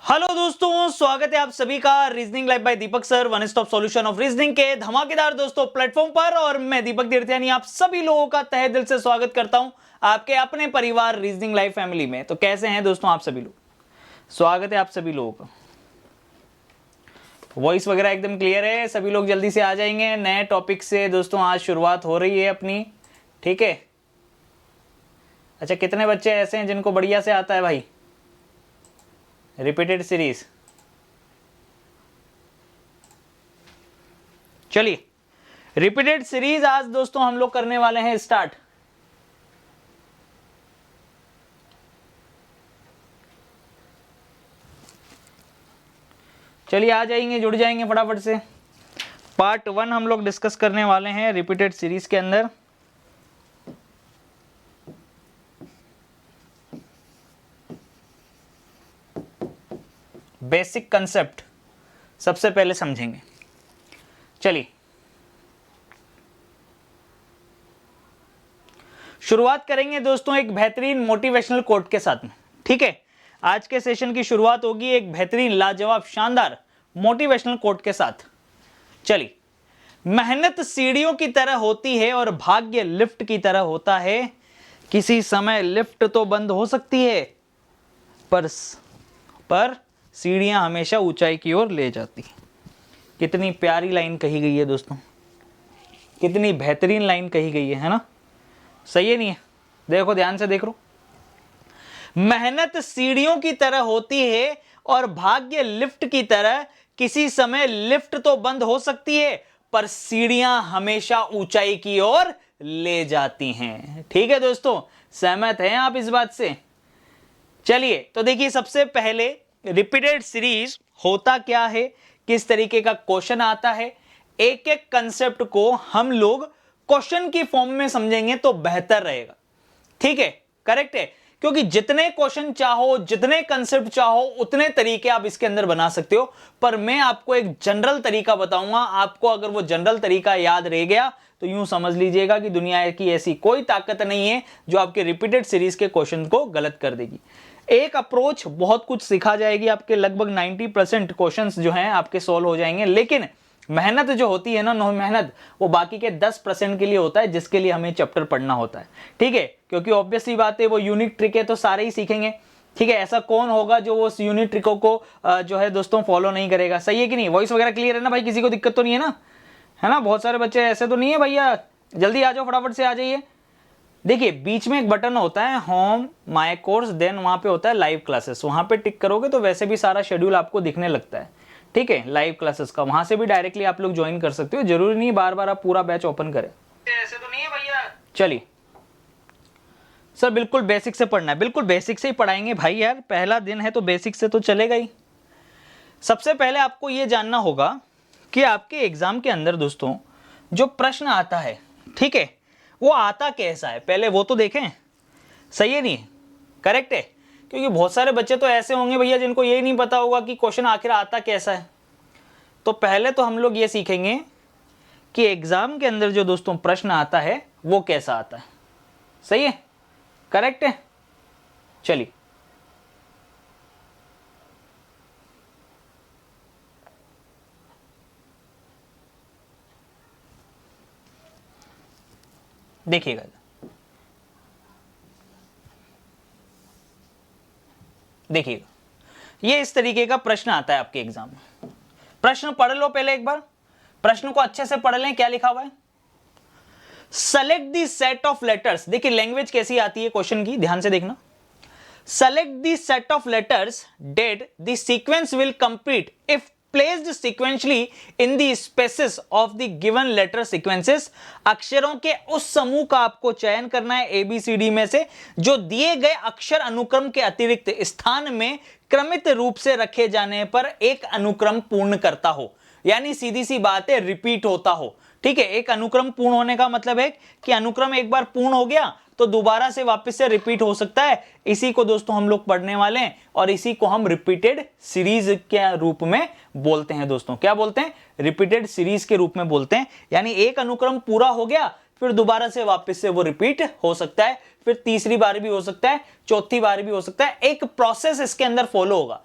Hello दोस्तों, स्वागत है आप सभी का reasoning live bye Deepak sir, one stop solution of reasoning के धमाकेदार दोस्तों प्लेटफॉर्म पर। और मैं दीपक तीर्थयानी आप सभी लोगों का तहे दिल से स्वागत करता हूं आपके अपने परिवार रीजनिंग लाइव फैमिली में। तो कैसे हैं दोस्तों आप सभी लोग? स्वागत है आप सभी लोगों का। वॉइस वगैरह एकदम क्लियर है? सभी लोग जल्दी से आ जाएंगे। नए टॉपिक से दोस्तों आज शुरुआत हो रही है अपनी, ठीक है? अच्छा, कितने बच्चे ऐसे हैं जिनको बढ़िया से आता है भाई रिपीटेड सीरीज? चलिए, रिपीटेड सीरीज आज दोस्तों हम लोग करने वाले हैं स्टार्ट। चलिए आ जाएंगे, जुड़ जाएंगे फटाफट से। पार्ट 1 हम लोग डिस्कस करने वाले हैं रिपीटेड सीरीज के अंदर। बेसिक कंसेप्ट सबसे पहले समझेंगे। चलिए शुरुआत करेंगे दोस्तों एक बेहतरीन मोटिवेशनल कोट के साथ में, ठीक है? आज के सेशन की शुरुआत होगी एक बेहतरीन लाजवाब शानदार मोटिवेशनल कोट के साथ। चलिए, मेहनत सीढ़ियों की तरह होती है और भाग्य लिफ्ट की तरह होता है। किसी समय लिफ्ट तो बंद हो सकती है पर सीढ़ियां हमेशा ऊंचाई की ओर ले जाती। कितनी प्यारी लाइन कही गई है दोस्तों, कितनी बेहतरीन लाइन कही गई है ना? सही है नहीं है? देखो ध्यान से देख लो। मेहनत सीढ़ियों की तरह होती है और भाग्य लिफ्ट की तरह। किसी समय लिफ्ट तो बंद हो सकती है पर सीढ़ियां हमेशा ऊंचाई की ओर ले जाती हैं। ठीक है दोस्तों, सहमत हैं आप इस बात से? चलिए तो देखिए, सबसे पहले रिपीटेड सीरीज होता क्या है, किस तरीके का क्वेश्चन आता है, एक एक कंसेप्ट को हम लोग क्वेश्चन की फॉर्म में समझेंगे तो बेहतर रहेगा। ठीक है, करेक्ट है? क्योंकि जितने क्वेश्चन चाहो, जितने कंसेप्ट चाहो, उतने तरीके आप इसके अंदर बना सकते हो। पर मैं आपको एक जनरल तरीका बताऊंगा। आपको अगर वो जनरल तरीका याद रह गया तो यूं समझ लीजिएगा कि दुनिया की ऐसी कोई ताकत नहीं है जो आपके रिपीटेड सीरीज के क्वेश्चन को गलत कर देगी। एक अप्रोच बहुत कुछ सिखा जाएगी, आपके लगभग 90% क्वेश्चंस जो हैं आपके सॉल्व हो जाएंगे। लेकिन मेहनत जो होती है ना, नो मेहनत, वो बाकी के 10% के लिए होता है जिसके लिए हमें चैप्टर पढ़ना होता है। ठीक है, क्योंकि ऑब्वियसली बात है वो यूनिक ट्रिक है तो सारे ही सीखेंगे। ठीक है, ऐसा कौन होगा जो वो यूनिक ट्रिकों को जो है दोस्तों फॉलो नहीं करेगा? सही है कि नहीं? वॉइस वगैरह क्लियर है ना भाई? किसी को दिक्कत तो नहीं है ना? है ना? बहुत सारे बच्चे ऐसे तो नहीं है भैया? जल्दी आ जाओ, फटाफट से आ जाइए। देखिए, बीच में एक बटन होता है होम माय कोर्स, देन वहां पे होता है लाइव क्लासेस। वहां पे टिक करोगे तो वैसे भी सारा शेड्यूल आपको दिखने लगता है। ठीक है, लाइव क्लासेस का वहां से भी डायरेक्टली आप लोग ज्वाइन कर सकते हो। जरूरी नहीं बार बार आप पूरा बैच ओपन करें। ऐसे तो नहीं है भैया? चलिए सर, बिल्कुल बेसिक से पढ़ना है। बिल्कुल बेसिक से ही पढ़ाएंगे भाई यार, पहला दिन है तो बेसिक से तो चलेगा ही। सबसे पहले आपको यह जानना होगा कि आपके एग्जाम के अंदर दोस्तों जो प्रश्न आता है, ठीक है, वो आता कैसा है, पहले वो तो देखें। सही है नहीं? करेक्ट है? क्योंकि बहुत सारे बच्चे तो ऐसे होंगे भैया जिनको ये नहीं पता होगा कि क्वेश्चन आखिर आता कैसा है। तो पहले तो हम लोग ये सीखेंगे कि एग्जाम के अंदर जो दोस्तों प्रश्न आता है वो कैसा आता है। सही है? करेक्ट है? चलिए देखिएगा, देखिएगा, ये इस तरीके का प्रश्न आता है आपके एग्जाम में। प्रश्न पढ़ लो पहले एक बार, प्रश्न को अच्छे से पढ़ लें। क्या लिखा हुआ है? Select the set of letters. देखिए लैंग्वेज कैसी आती है क्वेश्चन की, ध्यान से देखना। Select the set of letters that the sequence will complete if placed sequentially in the spaces of the given letter sequences। अक्षरों के उस समूह का आपको चयन करना है ABCD में से जो दिए गए अक्षर अनुक्रम के अतिरिक्त स्थान में क्रमित रूप से रखे जाने पर एक अनुक्रम पूर्ण करता हो। यानी सीधी सी बात है, रिपीट होता हो। ठीक है, एक अनुक्रम पूर्ण होने का मतलब है कि अनुक्रम एक बार पूर्ण हो गया तो दोबारा से वापस से रिपीट हो सकता है। इसी को दोस्तों हम लोग पढ़ने वाले हैं और इसी को हम रिपीटेड सीरीज के रूप में बोलते हैं दोस्तों। क्या बोलते हैं? रिपीटेड सीरीज के रूप में बोलते हैं। यानी एक अनुक्रम पूरा हो गया, फिर दोबारा से वापस से वो रिपीट हो सकता है, फिर तीसरी बार भी हो सकता है, चौथी बार भी हो सकता है। एक प्रोसेस इसके अंदर फॉलो होगा।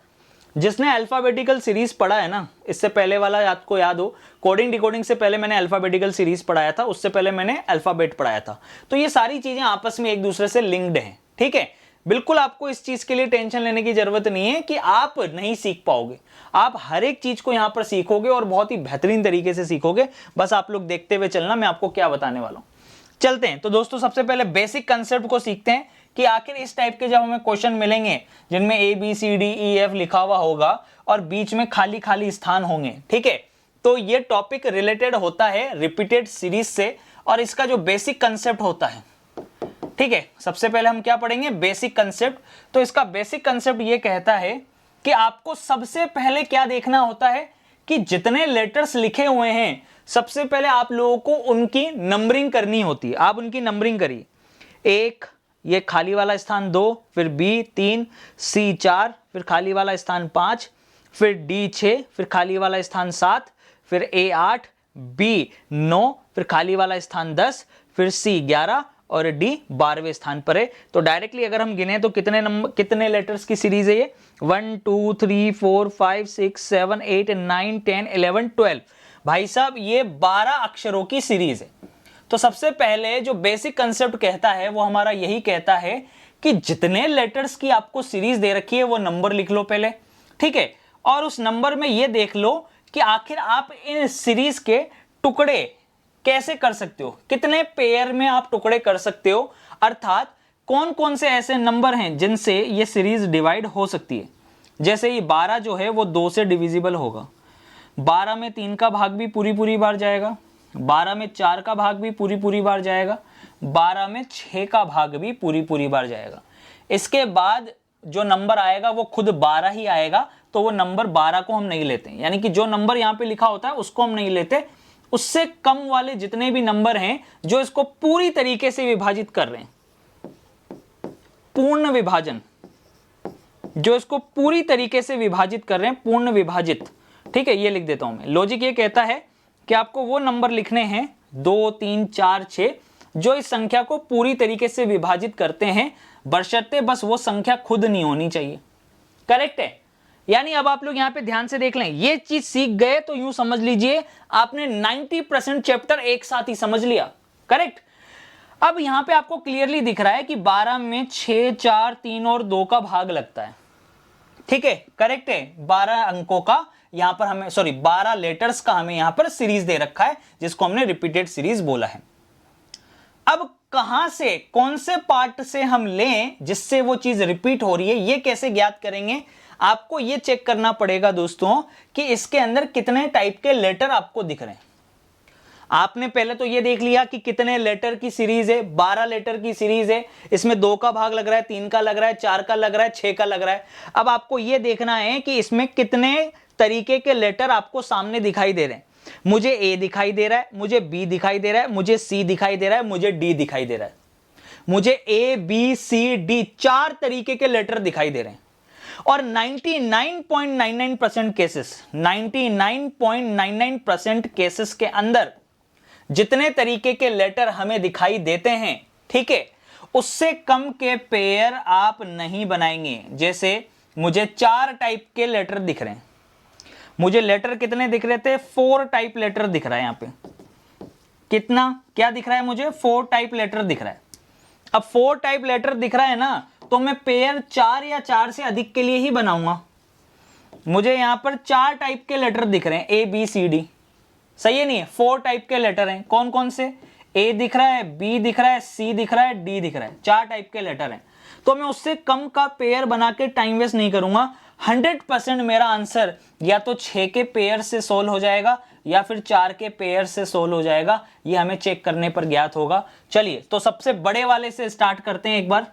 जिसने अल्फाबेटिकल सीरीज पढ़ा है ना, इससे पहले वाला आपको याद हो, कोडिंग डिकोडिंग से पहले मैंने अल्फाबेटिकल सीरीज पढ़ाया था, उससे पहले मैंने अल्फाबेट पढ़ाया था। तो ये सारी चीजें आपस में एक दूसरे से लिंक्ड हैं, ठीक है। बिल्कुल आपको इस चीज के लिए टेंशन लेने की जरूरत नहीं है कि आप नहीं सीख पाओगे। आप हर एक चीज को यहां पर सीखोगे और बहुत ही बेहतरीन तरीके से सीखोगे। बस आप लोग देखते हुए चलना, मैं आपको क्या बताने वाला हूं। चलते हैं। तो दोस्तों सबसे पहले बेसिक कंसेप्ट को सीखते हैं कि आखिर इस टाइप के जब हमें क्वेश्चन मिलेंगे जिनमें ABCDEF लिखा हुआ होगा और बीच में खाली खाली स्थान होंगे, ठीक है, तो ये टॉपिक रिलेटेड होता है रिपीटेड सीरीज से और इसका जो बेसिक कंसेप्ट होता है, ठीक है। सबसे पहले हम क्या पढ़ेंगे, बेसिक कंसेप्ट। तो इसका बेसिक कंसेप्ट ये कहता है कि आपको सबसे पहले क्या देखना होता है कि जितने लेटर्स लिखे हुए हैं सबसे पहले आप लोगों को उनकी नंबरिंग करनी होती है। आप उनकी नंबरिंग करिए, 1 ये खाली वाला स्थान 2, फिर B 3, C 4, फिर खाली वाला स्थान 5, फिर D 6, फिर खाली वाला स्थान 7, फिर A 8, B 9, फिर खाली वाला स्थान 10, फिर C 11 और D 12वें स्थान पर है। तो डायरेक्टली अगर हम गिने तो कितने लेटर्स की सीरीज है ये, 1 2 3 4 5 6 7 8 9 10 11 12। भाई साहब ये 12 अक्षरों की सीरीज है। तो सबसे पहले जो बेसिक कंसेप्ट कहता है वो हमारा यही कहता है कि जितने लेटर्स की आपको सीरीज दे रखी है वो नंबर लिख लो पहले, ठीक है। और उस नंबर में ये देख लो कि आखिर आप इन सीरीज के टुकड़े कैसे कर सकते हो, कितने पेयर में आप टुकड़े कर सकते हो, अर्थात कौन कौन से ऐसे नंबर हैं जिनसे ये सीरीज डिवाइड हो सकती है। जैसे ये 12 जो है वो 2 से डिविजिबल होगा, 12 में 3 का भाग भी पूरी बार जाएगा, 12 में 4 का भाग भी पूरी बार जाएगा, 12 में 6 का भाग भी पूरी बार जाएगा। इसके बाद जो नंबर आएगा वो खुद 12 ही आएगा, तो वो नंबर 12 को हम नहीं लेते, यानी कि जो नंबर यहाँ पे लिखा होता है उसको हम नहीं लेते। उससे कम वाले जितने भी नंबर हैं जो इसको पूरी तरीके से विभाजित कर रहे हैं, पूर्ण विभाजन, जो इसको पूरी तरीके से विभाजित कर रहे हैं, पूर्ण विभाजित, ठीक है, ये लिख देता हूं मैं। लॉजिक ये कहता है कि आपको वो नंबर लिखने हैं 2 3 4 6 जो इस संख्या को पूरी तरीके से विभाजित करते हैं, बशर्ते बस वो संख्या खुद नहीं होनी चाहिए। करेक्ट है। यानी अब आप लोग यहां पे ध्यान से देख लें, ये चीज सीख गए तो यूं समझ लीजिए आपने 90% चैप्टर एक साथ ही समझ लिया। करेक्ट। अब यहां पे आपको क्लियरली दिख रहा है कि 12 में 6 4 3 और 2 का भाग लगता है, ठीक है, करेक्ट है। 12 अंकों का यहां पर हमें 12 लेटर्स का हमें यहां पर सीरीज दे रखा है जिसको हमने रिपीटेड सीरीज बोला है। अब कहां से, कौन से पार्ट से हम लें जिससे वो चीज रिपीट हो रही है, ये कैसे ज्ञात करेंगे। आपको ये चेक करना पड़ेगा दोस्तों कि इसके अंदर कितने टाइप के लेटर आपको दिख रहे हैं। आपने पहले तो ये देख लिया कि कितने लेटर की सीरीज है, 12 लेटर की सीरीज है, इसमें 2 का भाग लग रहा है, 3 का लग रहा है, 4 का लग रहा है, 6 का लग रहा है। अब आपको ये देखना है कि इसमें कितने तरीके के लेटर आपको सामने दिखाई दे रहे हैं। मुझे ए दिखाई दे रहा है, मुझे बी दिखाई दे रहा है, मुझे सी दिखाई दे रहा है, मुझे डी दिखाई दे रहा है। मुझे ए बी सी डी 4 तरीके के लेटर दिखाई दे रहे हैं। और 99.99% केसेस, 99.99% केसेस के अंदर जितने तरीके के लेटर हमें दिखाई देते हैं, ठीक है, उससे कम के पेयर आप नहीं बनाएंगे। जैसे मुझे 4 टाइप के लेटर दिख रहे हैं, मुझे लेटर कितने दिख रहे थे, 4 टाइप लेटर दिख रहा है। यहां पे कितना क्या दिख रहा है, मुझे 4 टाइप लेटर दिख रहा है। अब 4 टाइप लेटर दिख रहा है ना, तो मैं पेयर 4 या 4 से अधिक के लिए ही बनाऊंगा। मुझे यहां पर 4 टाइप के लेटर दिख रहे हैं, ए बी सी डी, सही है नहीं है। 4 टाइप के लेटर हैं, कौन कौन से, ए दिख रहा है, बी दिख रहा है, सी दिख रहा है, डी दिख रहा है, 4 टाइप के लेटर हैं। तो मैं उससे कम का पेयर बना के टाइम वेस्ट नहीं करूंगा। 100% मेरा आंसर या तो 6 के पेयर से सोल्व हो जाएगा या फिर 4 के पेयर से सोल्व हो जाएगा, ये हमें चेक करने पर ज्ञात होगा। चलिए तो सबसे बड़े वाले से स्टार्ट करते हैं एक बार।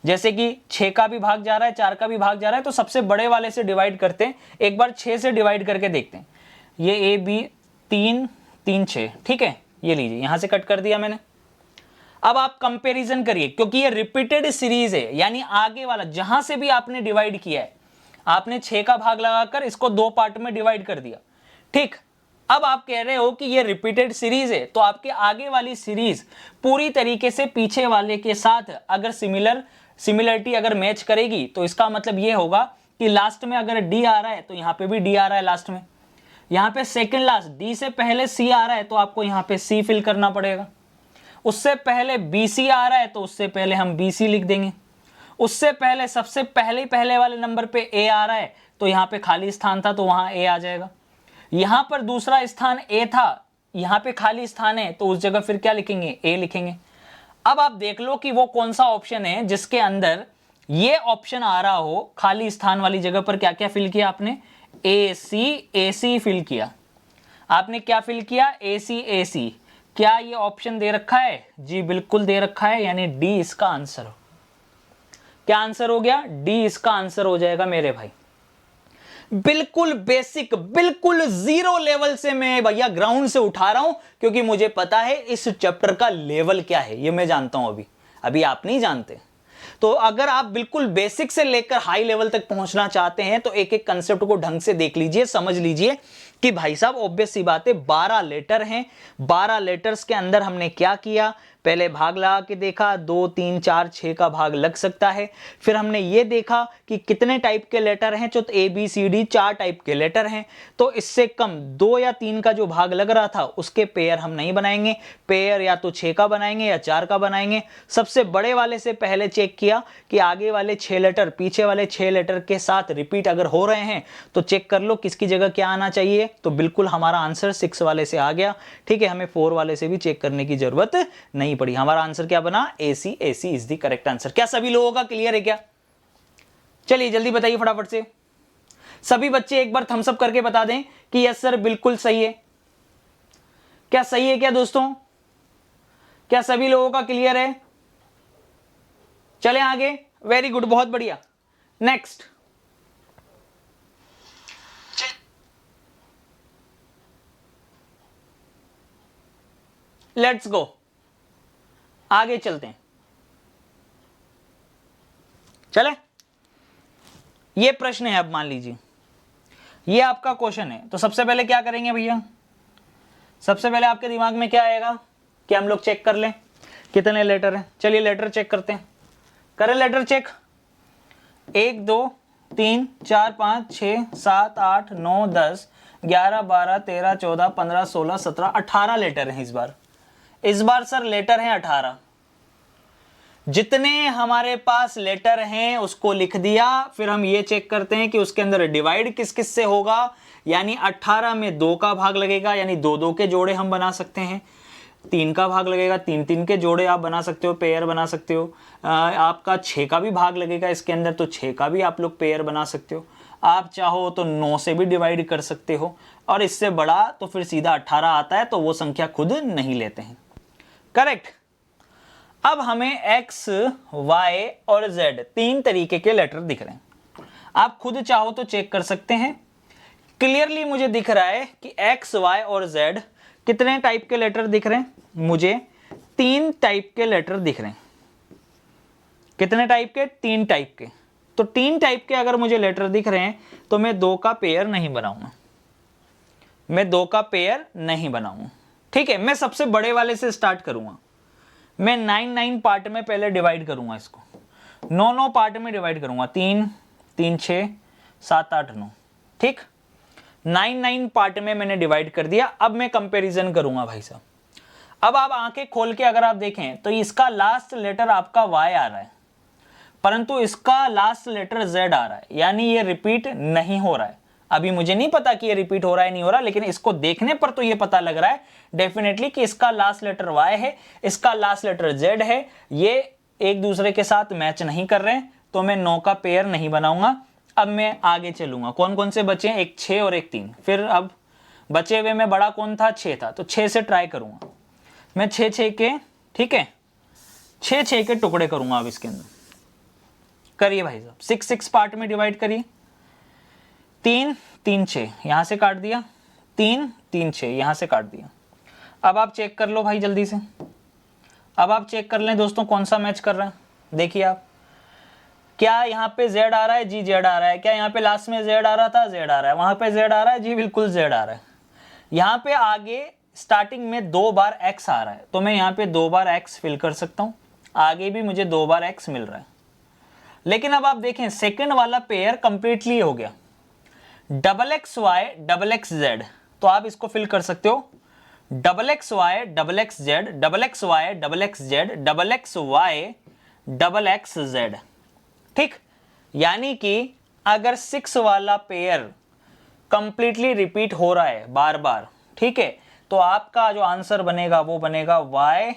जैसे कि 6 का भी भाग जा रहा है, 4 का भी भाग जा रहा है, तो सबसे बड़े वाले से डिवाइड करते हैं। एक बार 6 से डिवाइड करके देखते हैं। ये ए बी 3 3 6, ठीक है, ये लीजिए, यहां से कट कर दिया मैंने। अब आप कंपैरिजन करिए, क्योंकि ये रिपीटेड सीरीज है, यानी आगे वाला जहां से भी आपने डिवाइड किया है, आपने 6 का भाग लगाकर इसको 2 पार्ट में डिवाइड कर दिया, ठीक। अब आप कह रहे हो कि ये रिपीटेड सीरीज है, तो आपके आगे वाली सीरीज पूरी तरीके से पीछे वाले के साथ अगर सिमिलरिटी अगर मैच करेगी, तो इसका मतलब ये होगा कि कि लास्ट में अगर डी आ रहा है तो यहाँ पे भी डी आ रहा है लास्ट में, यहाँ पे सेकंड लास्ट डी से पहले सी आ रहा है तो आपको यहाँ पे सी फिल करना पड़ेगा, उससे पहले बी सी आ रहा है तो उससे पहले हम बी सी लिख देंगे, उससे पहले सबसे पहले वाले नंबर पे ए आ रहा है तो यहाँ पे खाली स्थान था तो वहां ए आ जाएगा, यहाँ पर दूसरा स्थान ए था, यहाँ पे खाली स्थान है तो उस जगह फिर क्या लिखेंगे, ए लिखेंगे। अब आप देख लो कि वो कौन सा ऑप्शन है जिसके अंदर ये ऑप्शन आ रहा हो, खाली स्थान वाली जगह पर क्या क्या फिल किया आपने, ए सी फिल किया आपने, क्या फिल किया, ए सी। क्या ये ऑप्शन दे रखा है, जी बिल्कुल दे रखा है, यानी डी इसका आंसर हो। क्या आंसर हो गया, डी इसका आंसर हो जाएगा मेरे भाई। बिल्कुल बेसिक, बिल्कुल जीरो लेवल से मैं भैया ग्राउंड से उठा रहा हूं, क्योंकि मुझे पता है इस चैप्टर का लेवल क्या है, ये मैं जानता हूं, अभी आप नहीं जानते। तो अगर आप बिल्कुल बेसिक से लेकर हाई लेवल तक पहुंचना चाहते हैं तो एक एक कंसेप्ट को ढंग से देख लीजिए, समझ लीजिए कि भाई साहब ऑब्वियस सी बात है 12 लेटर हैं, 12 लेटर्स के अंदर हमने क्या किया, पहले भाग लगा के देखा, 2 3 4 6 का भाग लग सकता है, फिर हमने ये देखा कि कितने टाइप के लेटर हैं, तो A B C D 4 type के लेटर हैं, तो इससे कम 2 या 3 का जो भाग लग रहा था उसके पेयर हम नहीं बनाएंगे, पेयर या तो 6 का बनाएंगे या 4 का बनाएंगे। सबसे बड़े वाले से पहले चेक किया कि आगे वाले 6 लेटर पीछे वाले 6 लेटर के साथ रिपीट अगर हो रहे हैं तो चेक कर लो किसकी जगह क्या आना चाहिए, तो बिल्कुल हमारा आंसर 6 वाले से आ गया, ठीक है, हमें 4 वाले से भी चेक करने की जरूरत नहीं पड़ी, हमारा आंसर क्या बना, AC is the correct answer. क्या सभी लोगों का क्लियर है क्या, चलिए जल्दी बताइए फटाफट से, सभी बच्चे एक बार थम्स अप करके बता दें कि यस सर बिल्कुल सही है। क्या सही है क्या दोस्तों, क्या सभी लोगों का क्लियर है, चलें आगे, वेरी गुड, बहुत बढ़िया, नेक्स्ट। लेट्स गो, आगे चलते हैं, चले। ये प्रश्न है, अब मान लीजिए ये आपका क्वेश्चन है, तो सबसे पहले क्या करेंगे भैया, सबसे पहले आपके दिमाग में क्या आएगा कि हम लोग चेक कर लें कितने लेटर हैं, चलिए लेटर चेक करते हैं, करें लेटर चेक। 1 2 3 4 5 6 7 8 9 10 11 12 13 14 15 16 17 18 लेटर हैं इस बार सर लेटर हैं 18। जितने हमारे पास लेटर हैं उसको लिख दिया, फिर हम ये चेक करते हैं कि उसके अंदर डिवाइड किस किस से होगा, यानी 18 में 2 का भाग लगेगा, यानी 2 2 के जोड़े हम बना सकते हैं, 3 का भाग लगेगा, 3 3 के जोड़े आप बना सकते हो, पेयर बना सकते हो, आपका 6 का भी भाग लगेगा इसके अंदर, तो 6 का भी आप लोग पेयर बना सकते हो, आप चाहो तो 9 से भी डिवाइड कर सकते हो, और इससे बड़ा तो फिर सीधा 18 आता है, तो वो संख्या खुद नहीं लेते हैं, करेक्ट। अब हमें x, y और z 3 तरीके के लेटर दिख रहे हैं, आप खुद चाहो तो चेक कर सकते हैं। क्लियरली मुझे दिख रहा है कि x, y और z कितने टाइप के लेटर दिख रहे हैं, मुझे 3 टाइप के लेटर दिख रहे हैं। कितने टाइप के, 3 टाइप के। तो 3 टाइप के अगर मुझे लेटर दिख रहे हैं तो मैं 2 का पेयर नहीं बनाऊंगा, मैं 2 का पेयर नहीं बनाऊंगा, ठीक है। मैं सबसे बड़े वाले से स्टार्ट करूंगा, मैं 9 पार्ट में पहले डिवाइड करूंगा, इसको 9 पार्ट में डिवाइड करूंगा, 3 3 6 7 8 9, ठीक, 9 पार्ट में मैंने डिवाइड कर दिया। अब मैं कंपैरिजन करूंगा भाई साहब। अब आप आंखें खोल के अगर आप देखें तो इसका लास्ट लेटर आपका y आ रहा है, परंतु इसका लास्ट लेटर z आ रहा है, यानी ये रिपीट नहीं हो रहा है। अभी मुझे नहीं पता कि ये रिपीट हो रहा है नहीं हो रहा, लेकिन इसको देखने पर तो ये पता लग रहा है डेफिनेटली कि इसका लास्ट लेटर y है, इसका लास्ट लेटर z है, ये एक दूसरे के साथ मैच नहीं कर रहे हैं, तो मैं 9 का पेयर नहीं बनाऊंगा। अब मैं आगे चलूंगा, कौन कौन से बचे हैं, एक 6 और एक 3, फिर अब बचे हुए में बड़ा कौन था, 6 था, तो 6 से ट्राई करूंगा मैं, 6 के, ठीक है, 6 के टुकड़े करूंगा। अब इसके अंदर करिए भाई साहब, 6 पार्ट में डिवाइड करिए, 3 3 6 यहां से काट दिया, 3 3 6 यहां से काट दिया। अब आप चेक कर लो भाई जल्दी से, अब आप चेक कर लें दोस्तों कौन सा मैच कर रहा है। देखिए आप, क्या यहाँ पे z आ रहा है, जी z आ रहा है, क्या यहाँ पे लास्ट में z आ रहा था, z आ रहा है, वहां पे z आ रहा है, जी बिल्कुल z आ रहा है। यहाँ पे आगे स्टार्टिंग में 2 बार x आ रहा है, तो मैं यहाँ पे 2 बार x फिल कर सकता हूँ, आगे भी मुझे 2 बार x मिल रहा है। लेकिन अब आप देखें सेकंड वाला पेयर कंप्लीटली हो गया, double X Y double X Z, तो आप इसको फिल कर सकते हो double X Y double X Z, double X Y double X Z, double X Y double X Z. ठीक, यानी कि अगर 6 वाला पेयर कंप्लीटली रिपीट हो रहा है बार बार, ठीक है, तो आपका जो आंसर बनेगा वो बनेगा वाई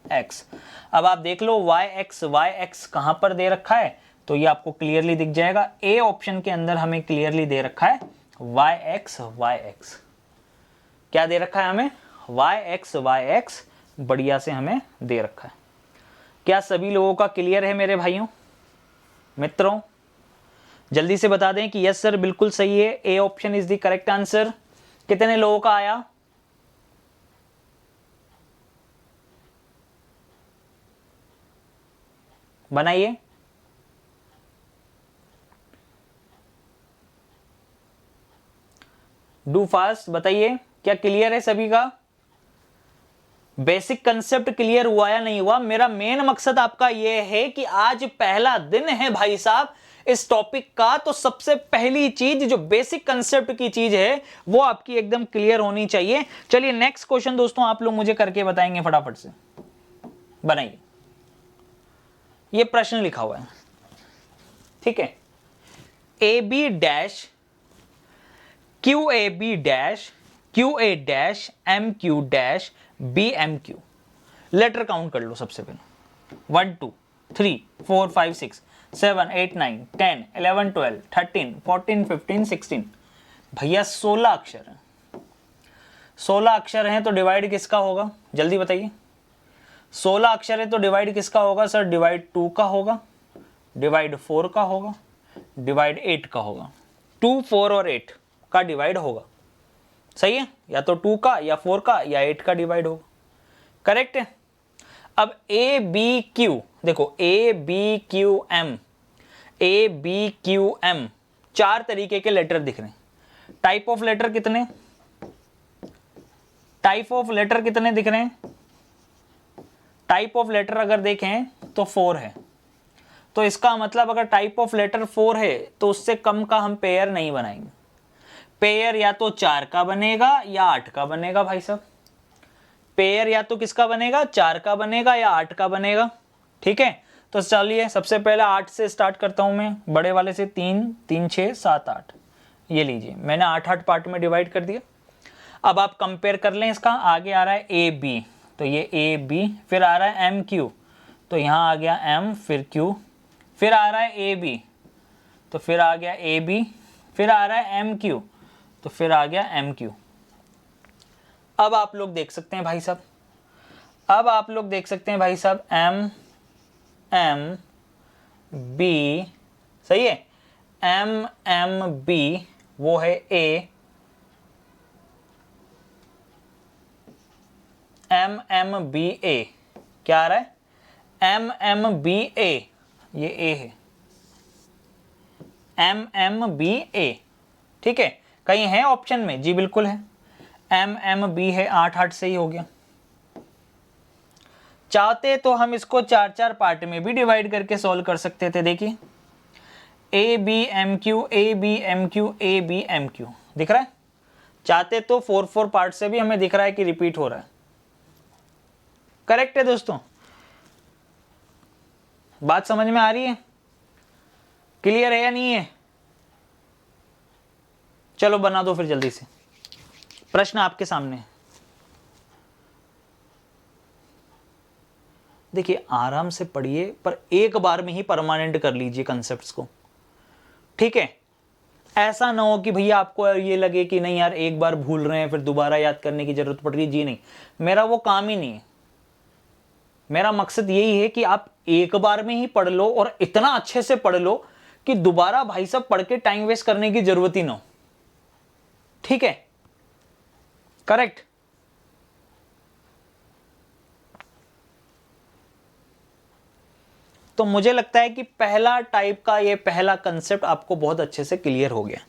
एक्स। अब आप देख लो वाई एक्स कहां पर दे रखा है, तो ये आपको क्लियरली दिख जाएगा, ए ऑप्शन के अंदर हमें क्लियरली दे रखा है वाई एक्स। क्या दे रखा है हमें? वाई एक्स बढ़िया से हमें दे रखा है। क्या सभी लोगों का क्लियर है मेरे भाइयों मित्रों? जल्दी से बता दें कि यस सर बिल्कुल सही है, A option is the correct answer. कितने लोगों का आया? बनाइए। डू फास्ट, बताइए क्या क्लियर है सभी का? बेसिक कंसेप्ट क्लियर हुआ या नहीं हुआ? मेरा मेन मकसद आपका यह है कि आज पहला दिन है भाई साहब इस टॉपिक का, तो सबसे पहली चीज जो बेसिक कंसेप्ट की चीज है वो आपकी एकदम क्लियर होनी चाहिए। चलिए नेक्स्ट क्वेश्चन दोस्तों आप लोग मुझे करके बताएंगे फटाफट से। बनाइए, ये प्रश्न लिखा हुआ है, ठीक है, A B dash Q A B dash Q A dash M Q dash B M Q. Letter count कर लो सबसे पहले, 1 2 3 4 5 6 7 8 9 10 11 12 13 14 15 16। भैया 16 अक्षर हैं, 16 अक्षर हैं तो डिवाइड किसका होगा जल्दी बताइए? 16 अक्षर है तो डिवाइड किसका होगा सर? डिवाइड 2 का होगा, डिवाइड 4 का होगा, डिवाइड 8 का होगा। 2 4 और 8 का डिवाइड होगा, सही है, या तो 2 का या 4 का या 8 का डिवाइड होगा, करेक्ट है। अब ए बी क्यू देखो, A B Q M, A B Q M 4 तरीके के लेटर दिख रहे हैं। टाइप ऑफ लेटर कितने? टाइप ऑफ लेटर कितने दिख रहे हैं? टाइप ऑफ लेटर अगर देखें तो 4 है, तो इसका मतलब अगर टाइप ऑफ लेटर 4 है तो उससे कम का हम पेयर नहीं बनाएंगे। पेयर या तो 4 का बनेगा या 8 का बनेगा भाई साहब। पेयर या तो किसका बनेगा? 4 का बनेगा या 8 का बनेगा, ठीक है। तो चलिए सबसे पहले 8 से स्टार्ट करता हूं मैं, बड़े वाले से 3 3 6 7 8। ये लीजिए मैंने 8 पार्ट में डिवाइड कर दिया। अब आप कंपेयर कर लें, इसका आगे आ रहा है ए बी, तो ये ए बी, फिर आ रहा है एम क्यू, तो यहाँ आ गया एम फिर क्यू, फिर आ रहा है ए बी, तो फिर आ गया ए बी, फिर आ रहा है एम क्यू, तो फिर आ गया एम क्यू। अब आप लोग देख सकते हैं भाई साहब, अब आप लोग देख सकते हैं भाई साहब एम एम बी, सही है, एम एम बी वो है ए, एम एम बी ए, क्या आ रहा है? एम एम बी ए, ये ए है, एम एम बी ए, ठीक है। कहीं है ऑप्शन में? जी बिल्कुल है, एम एम बी है, 8 8 से ही हो गया। चाहते तो हम इसको 4 4 पार्ट में भी डिवाइड करके सॉल्व कर सकते थे। देखिए A B M Q, A B M Q, A B M Q दिख रहा है। चाहते तो 4 4 पार्ट से भी हमें दिख रहा है कि रिपीट हो रहा है, करेक्ट है दोस्तों? बात समझ में आ रही है? क्लियर है या नहीं है? चलो बना दो फिर जल्दी से, प्रश्न आपके सामने है। देखिए आराम से पढ़िए, पर एक बार में ही परमानेंट कर लीजिए कंसेप्ट्स को, ठीक है। ऐसा ना हो कि भैया आपको ये लगे कि नहीं यार एक बार भूल रहे हैं फिर दोबारा याद करने की जरूरत पड़ रही है। जी नहीं, मेरा वो काम ही नहीं है। मेरा मकसद यही है कि आप एक बार में ही पढ़ लो और इतना अच्छे से पढ़ लो कि दोबारा भाई साहब पढ़ के टाइम वेस्ट करने की जरूरत ही ना हो, ठीक है, करेक्ट। तो मुझे लगता है कि पहला टाइप का ये पहला कंसेप्ट आपको बहुत अच्छे से क्लियर हो गया,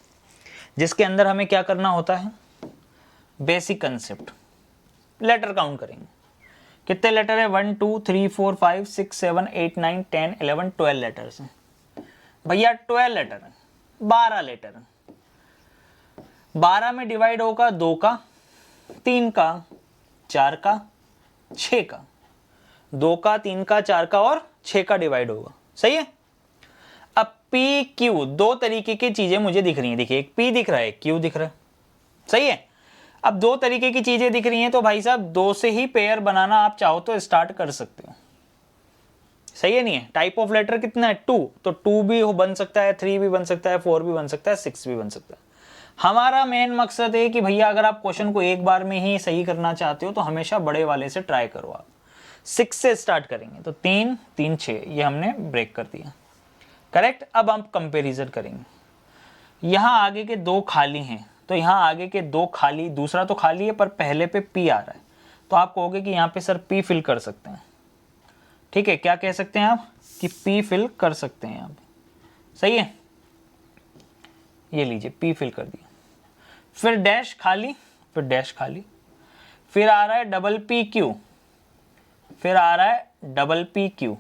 जिसके अंदर हमें क्या करना होता है? बेसिक कंसेप्ट, लेटर काउंट करेंगे। कितने लेटर है? 1 2 3 4 5 6 7 8 9 10 11 12 लेटर्स हैं भैया। 12 लेटर है, 12 लेटर है। 12 में डिवाइड होगा 2 का, 3 का, 4 का, 6 का। 2 का, 3 का, 4 का और 6 का डिवाइड होगा। सही है। अब पी क्यू, दो तरीके की चीजें मुझे दिख रही हैं। देखिए, एक पी दिख रहा है, एक क्यू दिख रहा है। सही है। अब दो तरीके की चीजें दिख रही हैं तो भाई साहब 2 से ही पेयर बनाना आप चाहो तो स्टार्ट कर सकते हो। सही है नहीं है? टाइप ऑफ लेटर कितना है? 2, तो 2 भी बन सकता है, 3 भी बन सकता है, 4 भी बन सकता है, 6 भी बन सकता है। हमारा मेन मकसद है कि भैया अगर आप क्वेश्चन को एक बार में ही सही करना चाहते हो तो हमेशा बड़े वाले से ट्राई करो। आप 6 से स्टार्ट करेंगे तो 3 3 6, ये हमने ब्रेक कर दिया। करेक्ट। अब हम कंपेरिजन करेंगे। यहां आगे के 2 खाली हैं तो यहां आगे के 2 खाली, दूसरा तो खाली है पर पहले पे पी आ रहा है, तो आप कहोगे कि यहां पे सर पी फिल कर सकते हैं। ठीक है, क्या कह सकते हैं आप कि पी फिल कर सकते हैं यहां पे। सही है, ये लीजिए पी फिल कर दिया। फिर डैश खाली, फिर डैश खाली, फिर आ रहा है डबल पी क्यू, फिर आ रहा है डबल पी क्यू,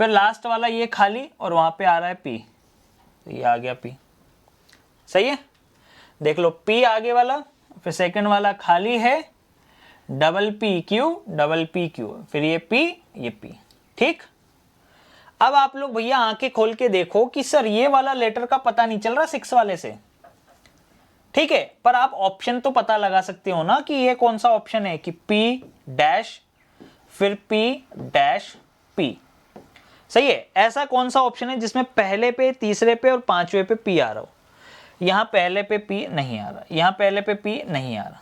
फिर लास्ट वाला ये खाली और वहां पे आ रहा है पी, तो ये आ गया पी। सही है, देख लो पी आगे वाला, फिर सेकंड वाला खाली है, डबल पी क्यू, फिर ये पी। ठीक। अब आप लोग भैया आंखें खोल के देखो कि सर ये वाला लेटर का पता नहीं चल रहा 6 वाले से। ठीक है, पर आप ऑप्शन तो पता लगा सकते हो ना कि ये कौन सा ऑप्शन है कि पी डैश फिर पी डैश पी। सही है। ऐसा कौन सा ऑप्शन है जिसमें पहले पे, तीसरे पे और पांचवे पे पी आ रहा हो? यहां पहले पे पी नहीं आ रहा, यहां पहले पे पी नहीं आ रहा,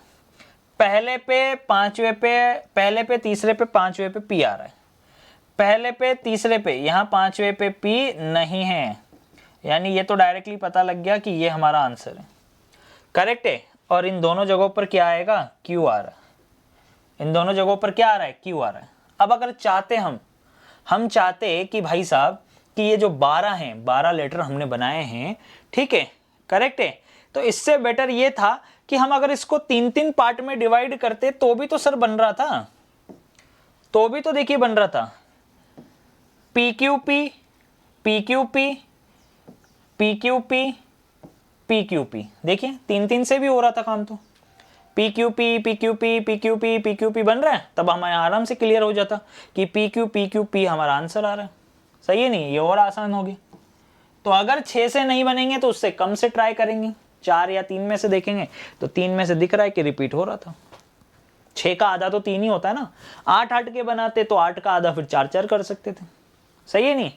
पहले पे पांचवे पे, पहले पे तीसरे पे पांचवे पे पी आ रहा है, पहले पे तीसरे पे, यहां पांचवे पे पी नहीं है। यानी ये तो डायरेक्टली पता लग गया कि ये हमारा आंसर है। करेक्ट है। और इन दोनों जगहों पर क्या आएगा? क्यू आ रहा है। इन दोनों जगहों पर क्या आ रहा है? क्यू आ रहा है। अब अगर चाहते हम चाहते कि भाई साहब कि ये जो 12 हैं, 12 लेटर हमने बनाए हैं, ठीक है, करेक्ट है, तो इससे बेटर ये था कि हम अगर इसको 3-3 पार्ट में डिवाइड करते तो भी तो सर बन रहा था, तो भी तो देखिए बन रहा था। P Q P, P Q P, P Q P, P Q P, देखिए 3-3 से भी हो रहा था काम। तो P Q P, P Q P, P Q P, P Q P बन रहा है, तब हमें आराम से क्लियर हो जाता कि पी क्यू पी हमारा आंसर आ रहा है। सही है नहीं? ये और आसान हो गया। तो अगर 6 से नहीं बनेंगे तो उससे कम से ट्राई करेंगे, 4 या 3 में से देखेंगे तो 3 में से दिख रहा है कि रिपीट हो रहा था। 6 का आधा तो 3 ही होता है ना। 8 के बनाते तो 8 का आधा फिर 4 कर सकते थे। सही है नहीं?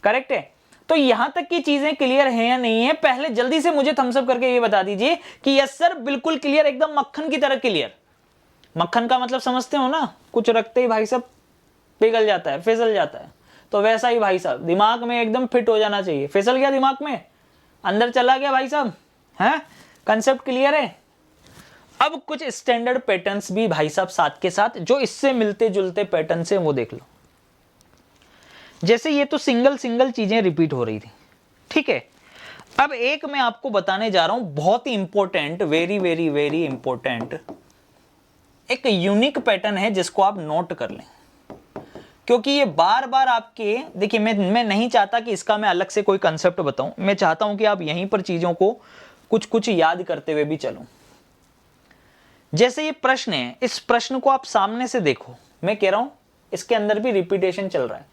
करेक्ट है। तो यहां तक की चीजें क्लियर है या नहीं है? पहले जल्दी से मुझे थम्स अप करके ये बता दीजिए कि यस सर बिल्कुल क्लियर, एकदम मक्खन की तरह क्लियर। मक्खन का मतलब समझते हो ना, कुछ रखते ही भाई साहब पिघल जाता है, फिसल जाता है, तो वैसा ही भाई साहब दिमाग में एकदम फिट हो जाना चाहिए। फिसल गया दिमाग में, अंदर चला गया भाई साहब, है कंसेप्ट क्लियर है। अब कुछ स्टैंडर्ड पैटर्न्स भी भाई साहब साथ के साथ जो इससे मिलते जुलते पैटर्न से वो देख लो। जैसे ये तो सिंगल चीजें रिपीट हो रही थी, ठीक है। अब एक मैं आपको बताने जा रहा हूं बहुत ही इंपॉर्टेंट, वेरी इंपॉर्टेंट, एक यूनिक पैटर्न है जिसको आप नोट कर लें, क्योंकि ये बार बार आपके, देखिए मैं नहीं चाहता कि इसका मैं अलग से कोई कंसेप्ट बताऊं, मैं चाहता हूं कि आप यहीं पर चीजों को कुछ याद करते हुए भी चलो। जैसे ये प्रश्न है, इस प्रश्न को आप सामने से देखो, मैं कह रहा हूं इसके अंदर भी रिपीटेशन चल रहा है,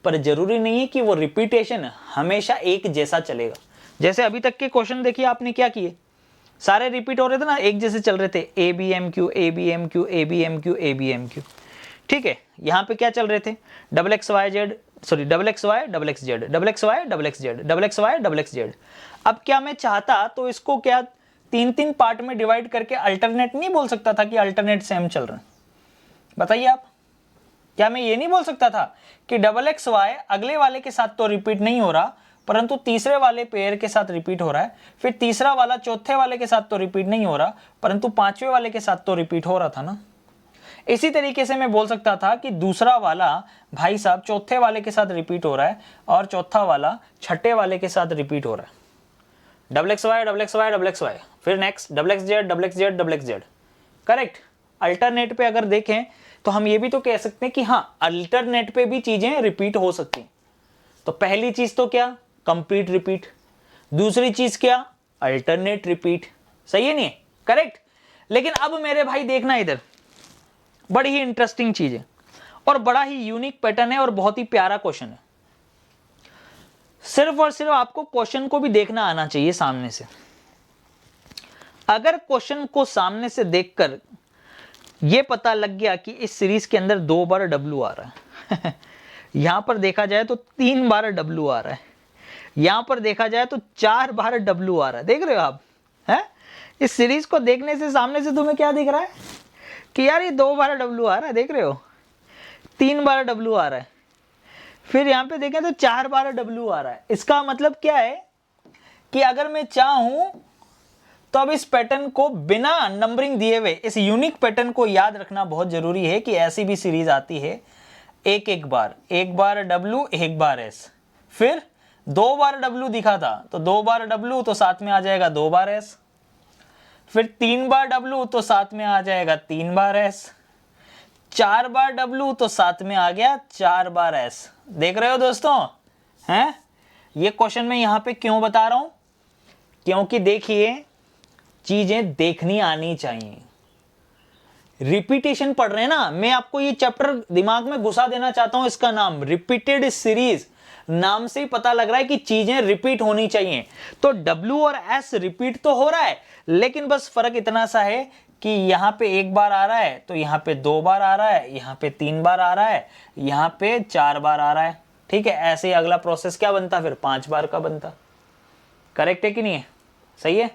पर जरूरी नहीं है कि वो रिपीटेशन हमेशा एक जैसा चलेगा। जैसे अभी तक के क्वेश्चन देखिए आपने क्या किए, सारे रिपीट हो रहे थे ना, एक जैसे चल रहे थे, A B M Q A B M Q A B M Q A B M Q, ठीक है। यहां पे क्या चल रहे थे? Double X Y Z, sorry double X Y double X Z, double X Y double X Z, double X Y double X Z. अब क्या मैं चाहता तो इसको क्या 3-3 पार्ट में डिवाइड करके अल्टरनेट नहीं बोल सकता था कि अल्टरनेट सेम चल रहे हैं? बताइए आप, क्या मैं ये नहीं बोल सकता था कि डबल एक्स वाई अगले वाले के साथ तो रिपीट नहीं हो रहा, परंतु तीसरे वाले पेयर के साथ रिपीट हो रहा है, फिर तीसरा वाला चौथे वाले के साथ तो रिपीट नहीं हो रहा, परंतु पांचवें वाले के साथ तो रिपीट हो रहा था ना। इसी तरीके से मैं बोल सकता था कि दूसरा वाला भाई साहब चौथे वाले के साथ रिपीट हो रहा है और चौथा वाला छठे वाले के साथ रिपीट हो रहा है। Double X Y double X Y double X Y, फिर next double X Z double X Z double X Z. Correct. Alternate पे अगर देखें तो हम ये भी तो कह सकते हैं कि हाँ अल्टरनेट पे भी चीजें रिपीट हो सकती हैं। तो पहली चीज तो क्या, कंप्लीट रिपीट, दूसरी चीज क्या, अल्टरनेट रिपीट। सही है नहीं है, करेक्ट। लेकिन अब मेरे भाई देखना इधर, बड़ी ही इंटरेस्टिंग चीज है और बड़ा ही यूनिक पैटर्न है और बहुत ही प्यारा क्वेश्चन है। सिर्फ और सिर्फ आपको क्वेश्चन को भी देखना आना चाहिए सामने से। अगर क्वेश्चन को सामने से देखकर यह पता लग गया कि इस सीरीज के अंदर 2 बार W आ रहा है यहां पर देखा जाए तो 3 बार W आ रहा है, यहां पर देखा जाए तो 4 बार W आ रहा है। देख रहे हो आप, है इस सीरीज को देखने से सामने से तुम्हें क्या दिख रहा है कि यार ये 2 बार W आ रहा है, देख रहे हो 3 बार W आ रहा है, फिर यहां पे देखें तो 4 बार W आ रहा है। इसका मतलब क्या है कि अगर मैं चाहूं तो अब इस पैटर्न को बिना नंबरिंग दिए हुए, इस यूनिक पैटर्न को याद रखना बहुत जरूरी है कि ऐसी भी सीरीज आती है एक बार W, एक बार S, फिर 2 बार W दिखा था तो 2 बार W तो साथ में आ जाएगा 2 बार S, फिर 3 बार W तो साथ में आ जाएगा 3 बार S, 4 बार W तो साथ में आ गया 4 बार S। देख रहे हो दोस्तों, हैं ये क्वेश्चन मैं यहां पे क्यों बता रहा हूं, क्योंकि देखिए चीजें देखनी आनी चाहिए। रिपीटेशन पढ़ रहे हैं ना, मैं आपको ये चैप्टर दिमाग में घुसा देना चाहता हूं। इसका नाम रिपीटेड सीरीज, नाम से ही पता लग रहा है कि चीजें रिपीट होनी चाहिए। तो W और S रिपीट तो हो रहा है, लेकिन बस फर्क इतना सा है कि यहां पे 1 बार आ रहा है तो यहां पे 2 बार आ रहा है, यहां पे 3 बार आ रहा है, यहां पे 4 बार आ रहा है। ठीक है, ऐसे ही अगला प्रोसेस क्या बनता, फिर 5 बार का बनता। करेक्ट है कि नहीं है, सही है।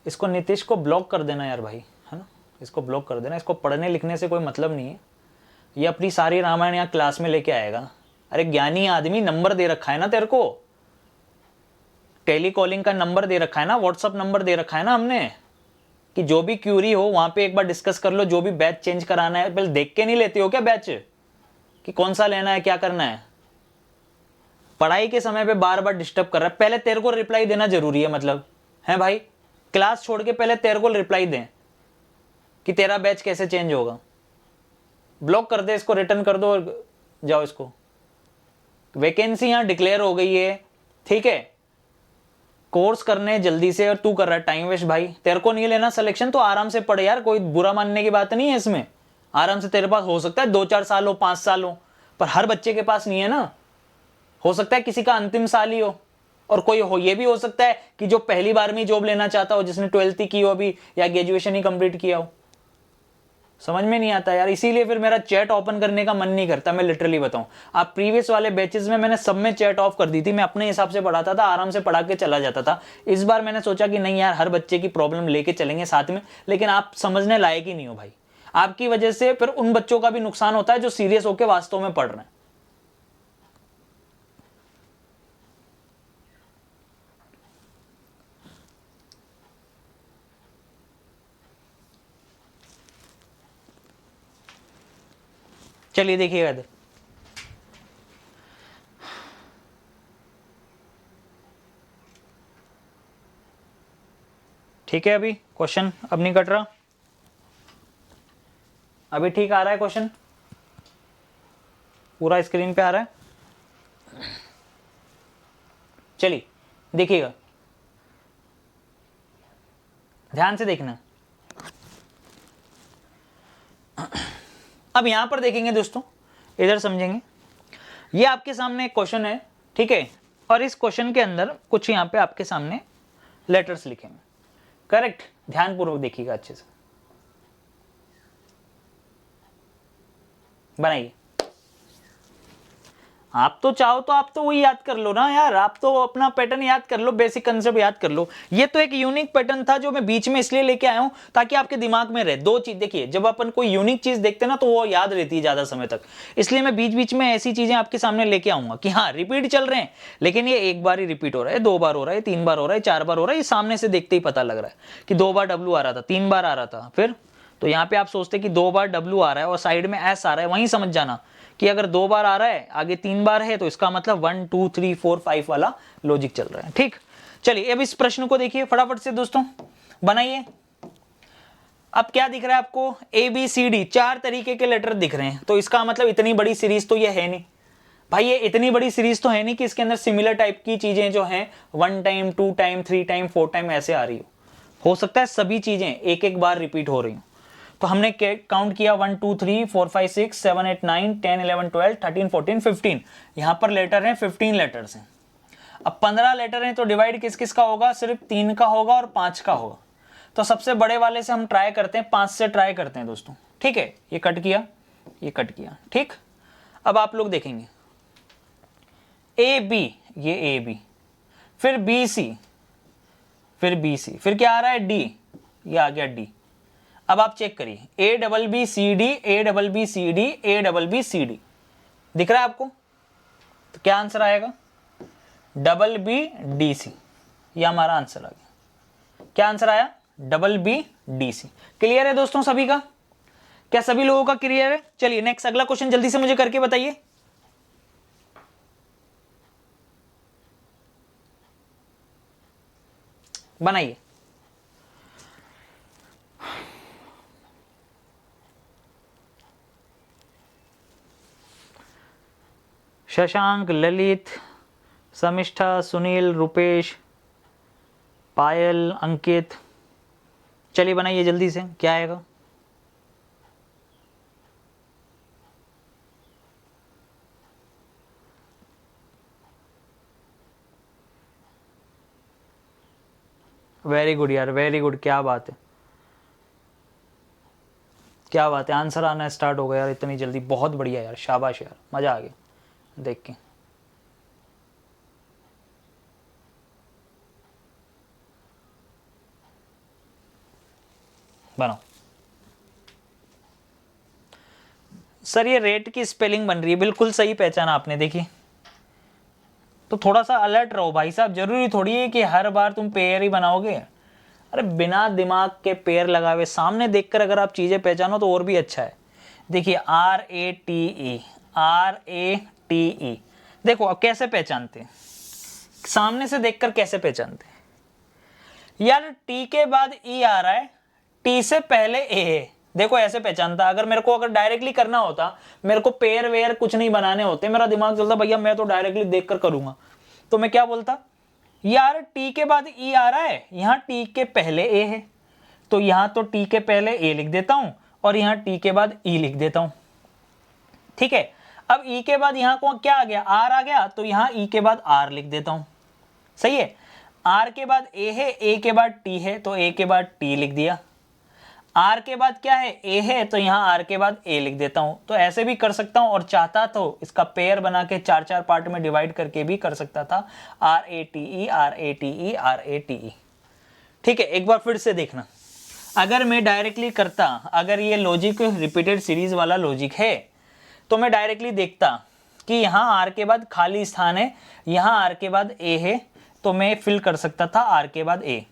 इसको नीतीश को ब्लॉक कर देना यार भाई, है ना, इसको ब्लॉक कर देना। इसको पढ़ने लिखने से कोई मतलब नहीं है, ये अपनी सारी रामायण यहाँ क्लास में लेके आएगा। अरे ज्ञानी आदमी, नंबर दे रखा है ना तेरे को, टेलीकॉलिंग का नंबर दे रखा है ना, व्हाट्सअप नंबर दे रखा है ना हमने, कि जो भी क्यूरी हो वहां पे एक बार डिस्कस कर लो। जो भी बैच चेंज कराना है, पहले देख के नहीं लेते हो क्या बैच कि कौन सा लेना है, क्या करना है। पढ़ाई के समय पे बार बार डिस्टर्ब कर रहा है। पहले तेरे को रिप्लाई देना जरूरी है, मतलब है भाई, क्लास छोड़ के पहले तेरे को रिप्लाई दें कि तेरा बैच कैसे चेंज होगा। ब्लॉक कर दे इसको, रिटर्न कर दो और जाओ। इसको वैकेंसी यहां डिक्लेयर हो गई है, ठीक है, कोर्स करने जल्दी से, और तू कर रहा है टाइम वेस्ट। भाई तेरे को नहीं लेना सिलेक्शन तो आराम से पढ़ यार, कोई बुरा मानने की बात नहीं है इसमें। आराम से तेरे पास हो सकता है 2-4 साल हो, 5 साल हो, पर हर बच्चे के पास नहीं है ना। हो सकता है किसी का अंतिम साल ही हो, और कोई हो ये भी हो सकता है कि जो पहली बार में जॉब लेना चाहता हो, जिसने 12th ही की हो अभी या ग्रेजुएशन ही कंप्लीट किया हो। समझ में नहीं आता यार, इसीलिए फिर मेरा चैट ओपन करने का मन नहीं करता। मैं लिटरली बताऊं, आप प्रीवियस वाले बैचेस में मैंने सब में चैट ऑफ कर दी थी, मैं अपने हिसाब से पढ़ाता था, आराम से पढ़ा के चला जाता था। इस बार मैंने सोचा कि नहीं यार, हर बच्चे की प्रॉब्लम लेके चलेंगे साथ में, लेकिन आप समझने लायक ही नहीं हो भाई। आपकी वजह से फिर उन बच्चों का भी नुकसान होता है जो सीरियस होकर वास्तव में पढ़ रहे हैं। चलिए देखिएगा इधर, ठीक है। अभी क्वेश्चन अब नहीं कट रहा, अभी ठीक आ रहा है क्वेश्चन, पूरा स्क्रीन पे आ रहा है। चलिए देखिएगा, ध्यान से देखना। अब यहां पर देखेंगे दोस्तों, इधर समझेंगे। ये आपके सामने एक क्वेश्चन है, ठीक है, और इस क्वेश्चन के अंदर कुछ यहां पे आपके सामने लेटर्स लिखे हैं, करेक्ट। ध्यानपूर्वक देखिएगा, अच्छे से बनाइए। आप तो चाहो तो आप तो वही याद कर लो ना यार, आप तो अपना पैटर्न याद कर लो, बेसिक कंसेप्ट याद कर लो। ये तो एक यूनिक पैटर्न था जो मैं बीच में इसलिए लेके आया हूं ताकि आपके दिमाग में रहे। दो चीज देखिए, जब अपन कोई यूनिक चीज देखते हैं ना तो वो याद रहती है ज्यादा समय तक, इसलिए मैं बीच बीच में ऐसी चीजें आपके सामने लेके आऊंगा कि हाँ रिपीट चल रहे हैं, लेकिन ये एक बार ही रिपीट हो रहा है, 2 बार हो रहा है, 3 बार हो रहा है, 4 बार हो रहा है। ये सामने से देखते ही पता लग रहा है कि 2 बार W आ रहा था, 3 बार आ रहा था, फिर तो यहाँ पे आप सोचते कि 2 बार W आ रहा है और साइड में S आ रहा है, वहीं समझ जाना कि अगर 2 बार आ रहा है, आगे 3 बार है, तो इसका मतलब 1 2 3 4 5 वाला लॉजिक चल रहा है। ठीक, चलिए अब इस प्रश्न को देखिए फटाफट से दोस्तों, बनाइए। अब क्या दिख रहा है आपको, ए बी सी डी, 4 तरीके के लेटर दिख रहे हैं, तो इसका मतलब इतनी बड़ी सीरीज तो ये है नहीं भाई, ये इतनी बड़ी सीरीज तो है नहीं कि इसके अंदर सिमिलर टाइप की चीजें जो हैं 1 टाइम 2 टाइम 3 टाइम 4 टाइम ऐसे आ रही हो सकता है सभी चीजें एक एक बार रिपीट हो रही हो। तो हमने काउंट किया 1 2 3 4 5 6 7 8 9 10 11 12 13 14 15, यहां पर लेटर हैं 15 लेटर्स हैं। अब 15 लेटर हैं तो डिवाइड किस किस का होगा, सिर्फ 3 का होगा और 5 का होगा। तो सबसे बड़े वाले से हम ट्राई करते हैं, 5 से ट्राई करते हैं दोस्तों, ठीक है। ये कट किया, ये कट किया, ठीक। अब आप लोग देखेंगे ए बी, ये ए बी, फिर बी सी, फिर बी सी, फिर क्या आ रहा है डी, ये आ गया डी। अब आप चेक करिए, A double B C D, A double B C D, A double B C D, दिख रहा है आपको। तो क्या आंसर आएगा, डबल बी डी सी, ये हमारा आंसर आ गया। क्या आंसर आया, double B D C. Clear है दोस्तों सभी का, क्या सभी लोगों का क्लियर है। चलिए नेक्स्ट अगला क्वेश्चन जल्दी से मुझे करके बताइए। बनाइए। शशांक, ललित, समिष्ठा, सुनील, रुपेश, पायल, अंकित, चलिए बनाइए जल्दी से, क्या आएगा। वेरी गुड यार, वेरी गुड, क्या बात है, क्या बात है, आंसर आना स्टार्ट हो गया यार इतनी जल्दी, बहुत बढ़िया यार, शाबाश यार, मजा आ गया देख के। बनाओ सर, ये रेट की स्पेलिंग बन रही है, बिल्कुल सही पहचाना आपने, देखिए। तो थोड़ा सा अलर्ट रहो भाई साहब, जरूरी थोड़ी है कि हर बार तुम पेयर ही बनाओगे। अरे बिना दिमाग के पेयर लगावे सामने देखकर अगर आप चीजें पहचानो तो और भी अच्छा है। देखिए R A T E, R A T E, देखो अब कैसे पहचानते हैं, सामने से देखकर कैसे पहचानते हैं यार। टी के बाद ई आ रहा है, टी से पहले ए है, देखो ऐसे पहचानता। अगर मेरे को अगर डायरेक्टली करना होता, मेरे को पेयर वेयर कुछ नहीं बनाने होते, मेरा दिमाग चलता भैया मैं तो डायरेक्टली देखकर करूंगा, तो मैं क्या बोलता यार टी के बाद ई आ रहा है, यहां टी के पहले ए है, तो यहां तो टी के पहले ए लिख देता हूं और यहां टी के बाद ई लिख देता हूं, ठीक है। अब ई के बाद यहां को क्या आ गया, आर आ गया, तो यहां ई के बाद आर लिख देता हूं, सही है। आर के बाद ए है, ए के बाद टी है, तो ए के बाद टी लिख दिया। आर के बाद क्या है, ए है, तो यहां आर के बाद ए लिख देता हूं। तो ऐसे भी कर सकता हूं, और चाहता तो इसका पेयर बना के 4-4 पार्ट में डिवाइड करके भी कर सकता था, R A T E, R A T E, R A T E, ठीक है। एक बार फिर से देखना, अगर मैं डायरेक्टली करता, अगर ये लॉजिक रिपीटेड सीरीज वाला लॉजिक है, तो मैं डायरेक्टली देखता कि यहाँ आर के बाद खाली स्थान है, यहाँ आर के बाद ए है, तो मैं फिल कर सकता था आर के बाद ए।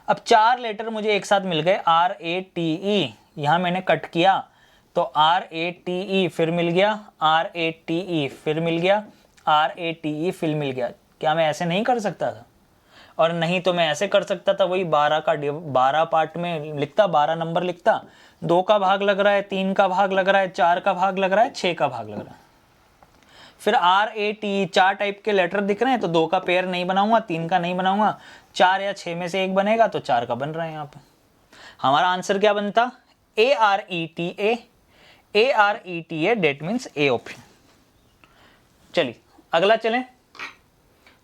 अब 4 लेटर मुझे एक साथ मिल गए, आर ए टी ई, यहाँ मैंने कट किया तो आर ए टी ई फिर मिल गया, आर ए टी ई फिर मिल गया, आर ए टी ई फिर मिल गया। क्या मैं ऐसे नहीं कर सकता था? और नहीं तो मैं ऐसे कर सकता था, वही 12 पार्ट में लिखता, 12 नंबर लिखता, 2 का भाग लग रहा है, 3 का भाग लग रहा है, 4 का भाग लग रहा है, 6 का भाग लग रहा है। फिर आर ए टी, 4 टाइप के लेटर दिख रहे हैं, तो 2 का पेयर नहीं बनाऊंगा, 3 का नहीं बनाऊंगा, 4 या 6 में से एक बनेगा, तो 4 का बन रहा है। यहाँ पे हमारा आंसर क्या बनता, A R E T A, A R E T A, that means A option. चलिए अगला चलें,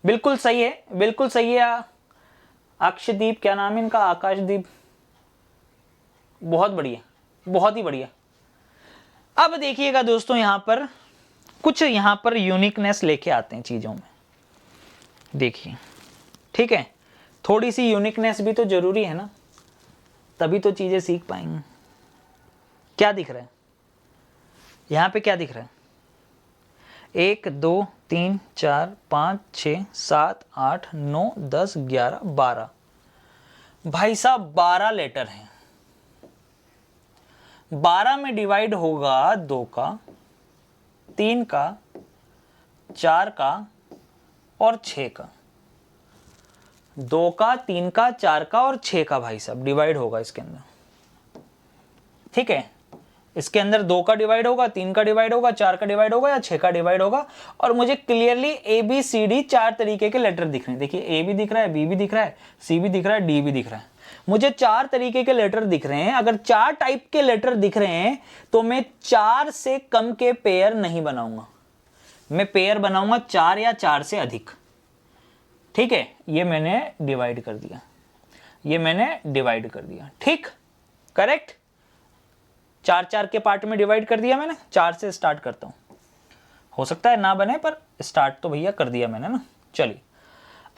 बिल्कुल सही है, बिल्कुल सही है। अक्षदीप, क्या नाम है इनका, आकाशदीप, बहुत बढ़िया, बहुत ही बढ़िया। अब देखिएगा दोस्तों, यहां पर कुछ यहां पर यूनिकनेस लेके आते हैं चीजों में, देखिए, ठीक है। थोड़ी सी यूनिकनेस भी तो जरूरी है ना, तभी तो चीजें सीख पाएंगे। क्या दिख रहा है यहां पे, क्या दिख रहा है, 1 2 3 4 5 6 7 8 9 10 11 12, भाई साहब 12 लेटर हैं। 12 में डिवाइड होगा 2 का, 3 का, 4 का और 6 का। 2 का, 3 का, 4 का और 6 का भाई साहब डिवाइड होगा इसके अंदर। ठीक है, इसके अंदर 2 का डिवाइड होगा, 3 का डिवाइड होगा, 4 का डिवाइड होगा या 6 का डिवाइड होगा, और मुझे क्लियरली ABCD 4 तरीके के लेटर दिख रहे हैं। देखिए A भी दिख रहा है, B भी दिख रहा है, C भी दिख रहा है, D भी दिख रहा है। मुझे 4 तरीके के लेटर दिख रहे हैं। अगर 4 टाइप के लेटर दिख रहे हैं तो मैं 4 से कम के पेयर नहीं बनाऊंगा, मैं पेयर बनाऊंगा 4 या 4 से अधिक। ठीक है, ये मैंने डिवाइड कर दिया, ये मैंने डिवाइड कर दिया। ठीक, करेक्ट, 4-4 के पार्ट में डिवाइड कर दिया मैंने। 4 से स्टार्ट करता हूं, हो सकता है ना बने पर स्टार्ट तो भैया कर दिया मैंने ना। चलिए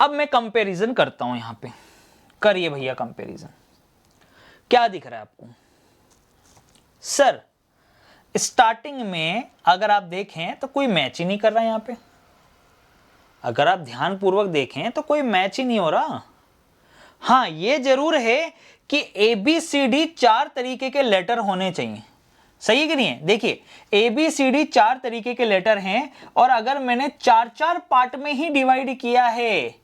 अब मैं कंपैरिजन करता हूं, यहां पे करिए भैया कंपैरिजन। क्या दिख रहा है आपको? सर स्टार्टिंग में अगर आप देखें तो कोई मैच ही नहीं कर रहा है। यहां पे अगर आप ध्यानपूर्वक देखें तो कोई मैच ही नहीं हो रहा। हाँ, ये जरूर है कि ABCD 4 तरीके के लेटर होने चाहिए। सही है कि नहीं है? देखिए ABCD 4 तरीके के लेटर हैं, और अगर मैंने 4-4 पार्ट में ही डिवाइड किया है,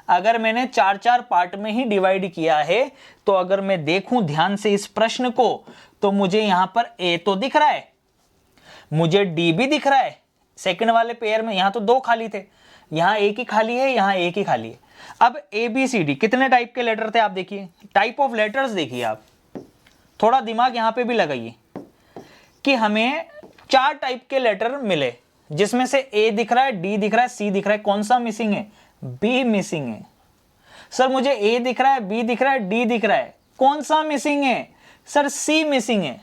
अगर मैंने 4-4 पार्ट में ही डिवाइड किया है, तो अगर मैं देखूं ध्यान से इस प्रश्न को, तो मुझे यहां पर A तो दिख रहा है, मुझे D भी दिख रहा है। सेकंड वाले पेयर में यहां तो 2 खाली थे, यहां एक ही खाली है, यहां एक ही खाली है। अब ABCD कितने टाइप के लेटर थे आप देखिए, टाइप ऑफ लेटर्स देखिए आप, थोड़ा दिमाग यहां पे भी लगाइए कि हमें 4 टाइप के लेटर मिले, जिसमें से A दिख रहा है, D दिख रहा है, C दिख रहा है। कौन सा मिसिंग है? B मिसिंग है। सर मुझे A दिख रहा है, B दिख रहा है, D दिख रहा है, कौन सा मिसिंग है? सर C मिसिंग है।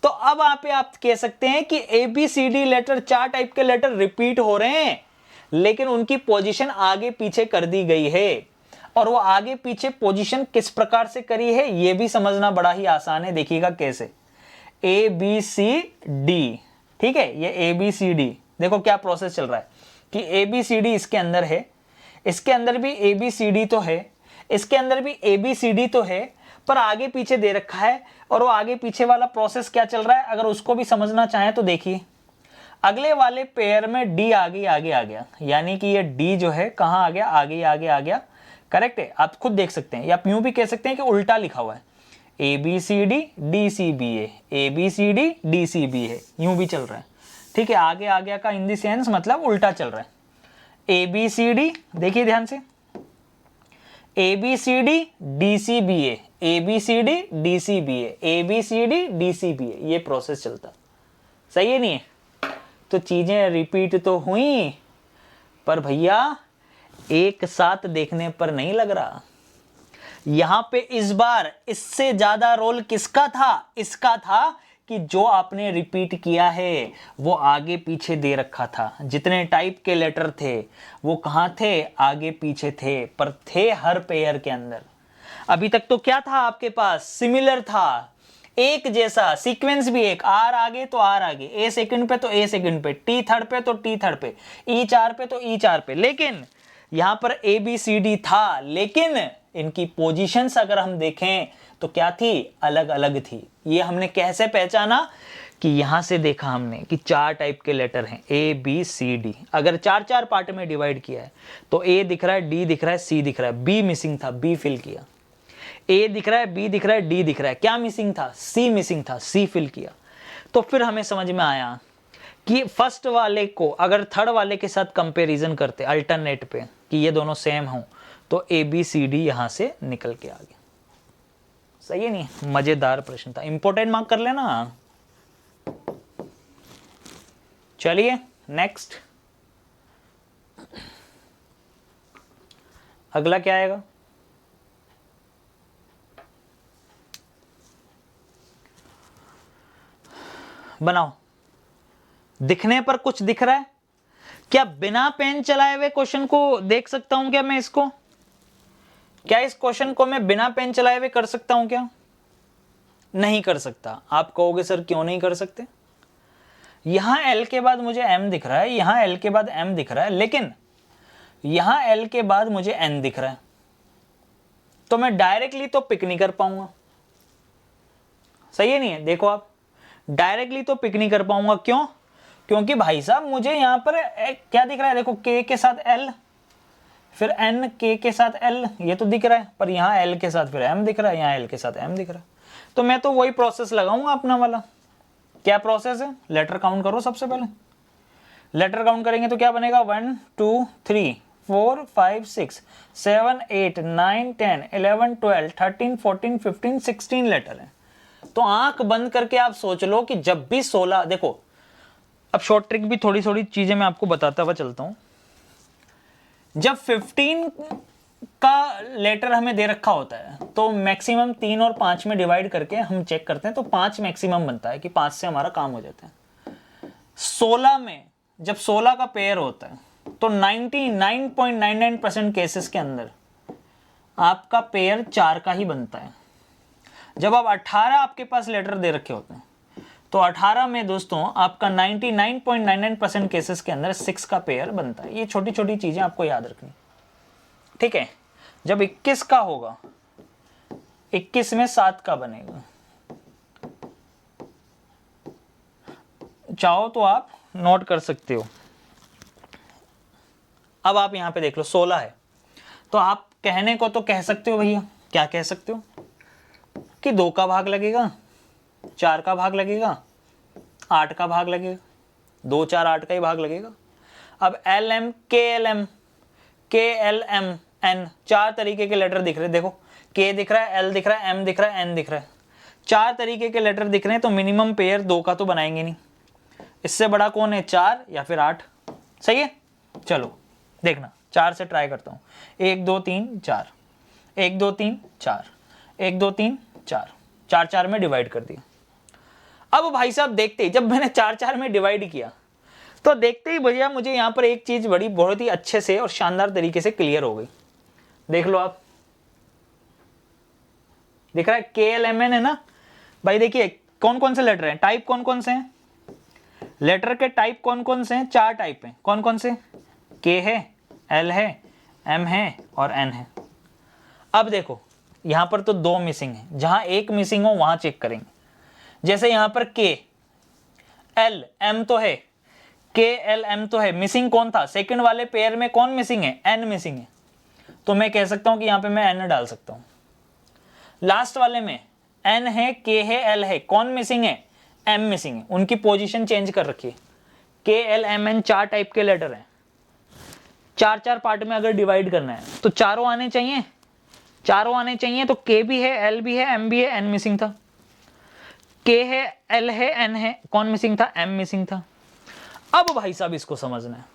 तो अब आप कह सकते हैं कि ABCD लेटर 4 टाइप के लेटर रिपीट हो रहे हैं, लेकिन उनकी पोजीशन आगे पीछे कर दी गई है। और वो आगे पीछे पोजीशन किस प्रकार से करी है ये भी समझना बड़ा ही आसान है। देखिएगा कैसे, ABCD, ठीक है, ये ABCD देखो क्या प्रोसेस चल रहा है कि ABCD इसके अंदर है, इसके अंदर भी ABCD तो है, इसके अंदर भी ABCD तो है, पर आगे पीछे दे रखा है। और वो आगे पीछे वाला प्रोसेस क्या चल रहा है, अगर उसको भी समझना चाहें तो देखिए, अगले वाले पेयर में D आगे आगे आ गया, यानी कि ये D जो है कहां आ गया, आगे आगे आ गया। करेक्ट है, आप खुद देख सकते हैं, या यूं भी कह सकते हैं कि उल्टा लिखा हुआ है, ABCD DCBA, ABCD DCBA, यूं भी चल रहा है। ठीक है, आगे आ गया का इन द सेंस मतलब उल्टा चल रहा है। ABCD देखिए ध्यान से, ABCD DCBA, ABCD DCBA, ABCD DCBA, ये प्रोसेस चलता। सही है नहीं है? तो चीजें रिपीट तो हुई, पर भैया एक साथ देखने पर नहीं लग रहा। यहां पे इस बार इससे ज्यादा रोल किसका था? इसका था कि जो आपने रिपीट किया है वो आगे पीछे दे रखा था। जितने टाइप के लेटर थे वो कहां थे? आगे पीछे थे, पर थे हर पेयर के अंदर। अभी तक तो क्या था आपके पास? सिमिलर था, एक जैसा सीक्वेंस भी एक, आर आगे तो आर आगे, ए सेकंड पे तो ए सेकंड पे, टी थर्ड पे तो टी थर्ड पे, ई 4 पे तो ई 4 पे। लेकिन यहां पर ABCD था, लेकिन इनकी पोजीशंस अगर हम देखें तो क्या थी? अलग अलग थी। ये हमने कैसे पहचाना कि यहां से देखा हमने कि 4 टाइप के लेटर हैं ABCD। अगर 4-4 पार्ट में डिवाइड किया है तो A दिख रहा है, D दिख रहा है, C दिख रहा है, B मिसिंग था, B फिल किया। A दिख रहा है, B दिख रहा है, D दिख रहा है, क्या मिसिंग था? C मिसिंग था, C फिल किया। तो फिर हमें समझ में आया कि फर्स्ट वाले को अगर थर्ड वाले के साथ कंपैरिजन करते अल्टरनेट पे कि ये दोनों सेम हों, तो ABCD यहां से निकल के आ गया। सही है नहीं? मजेदार प्रश्न था, इंपॉर्टेंट मार्क कर लेना। चलिए नेक्स्ट, अगला क्या आएगा? बनाओ। दिखने पर कुछ दिख रहा है क्या? बिना पेन चलाए हुए क्वेश्चन को देख सकता हूं क्या मैं इसको? क्या इस क्वेश्चन को मैं बिना पेन चलाए हुए कर सकता हूं क्या? नहीं कर सकता। आप कहोगे सर क्यों नहीं कर सकते? यहां L के बाद मुझे M दिख रहा है, यहां L के बाद M दिख रहा है, लेकिन यहां L के बाद मुझे N दिख रहा है, तो मैं डायरेक्टली तो पिक नहीं कर पाऊंगा। सही है नहीं है? देखो आप, डायरेक्टली तो पिक नहीं कर पाऊंगा। क्यों? क्योंकि भाई साहब मुझे यहां पर क्या दिख रहा है? देखो K के साथ L, फिर N, K के साथ L, ये तो दिख रहा है, पर यहां L के साथ फिर M दिख रहा है, यहां L के साथ M दिख रहा है। तो मैं तो वही प्रोसेस लगाऊंगा अपना वाला। क्या प्रोसेस है, लेटर काउंट करो सबसे पहले। लेटर काउंट करेंगे तो क्या बनेगा, 1 2 3 4 5 6 7 8 9 10 11 12 13 14 15 16 लेटर है। तो आंख बंद करके आप सोच लो कि जब भी 16, देखो अब शॉर्ट ट्रिक भी थोड़ी थोड़ी चीजें मैं आपको बताता हुआ चलता हूं। जब 15 का लेटर हमें दे रखा होता है तो मैक्सिमम 3 और 5 में डिवाइड करके हम चेक करते हैं, तो 5 मैक्सिमम बनता है कि 5 से हमारा काम हो जाता है। 16 में जब 16 का पेयर होता है तो 99.99% केसेस के अंदर आपका पेयर 4 का ही बनता है। जब आप 18 आपके पास लेटर दे रखे होते हैं तो 18 में दोस्तों आपका 99.99% केसेस के अंदर 6 का पेयर बनता है। ये छोटी छोटी चीजें आपको याद रखनी, ठीक है। जब 21 का होगा, 21 में 7 का बनेगा। चाहो तो आप नोट कर सकते हो। अब आप यहां पे देख लो 16 है, तो आप कहने को तो कह सकते हो भैया, क्या कह सकते हो कि 2 का भाग लगेगा, 4 का भाग लगेगा, 8 का भाग लगेगा, 2 4 8 का ही भाग लगेगा। अब एल एम के एल एम एन, 4 तरीके के लेटर दिख रहे हैं। देखो के दिख रहा है, एल दिख रहा है, एम दिख रहा है, एन दिख रहा है। 4 तरीके के लेटर दिख रहे हैं, तो मिनिमम पेयर 2 का तो बनाएंगे नहीं। इससे बड़ा कौन है, 4 या फिर 8, सही है। चलो देखना, 4 से ट्राई करता हूं। 1 2 3 4, 1 2 3 4, 1 2 3 4, 4 4 में डिवाइड कर दिया। अब भाई साहब देखते ही, जब मैंने 4 4 में डिवाइड किया तो देखते ही भैया मुझे यहां पर एक चीज बड़ी बहुत ही अच्छे से और शानदार तरीके से क्लियर हो गई। देख लो आप, दिख रहा है के एल एम एन है ना भाई। देखिए कौन कौन से लेटर हैं, टाइप कौन कौन से हैं, लेटर के टाइप कौन कौन से हैं, 4 टाइप हैं। कौन कौन से, के है, एल है, एम है और एन है। अब देखो यहां पर तो 2 मिसिंग है, जहां एक मिसिंग हो वहां चेक करेंगे। जैसे यहां पर के एल एम तो है, के एल एम तो है, मिसिंग कौन था, सेकंड वाले पेयर में कौन मिसिंग है, एन मिसिंग है। तो मैं कह सकता हूं कि यहां पे मैं एन डाल सकता हूं। लास्ट वाले में एन है, के है, एल है, कौन मिसिंग है, एम मिसिंग है। उनकी पोजीशन चेंज कर रखी है। के एल एम एन 4 टाइप के लेटर हैं। 4 4 पार्ट में अगर डिवाइड करना है तो चारों आने चाहिए, चारों आने चाहिए। तो के भी है, एल भी है, एम भी है, एन मिसिंग था। के है, एल है, एन है, कौन मिसिंग था, एम मिसिंग था। अब भाई साहब इसको समझना है,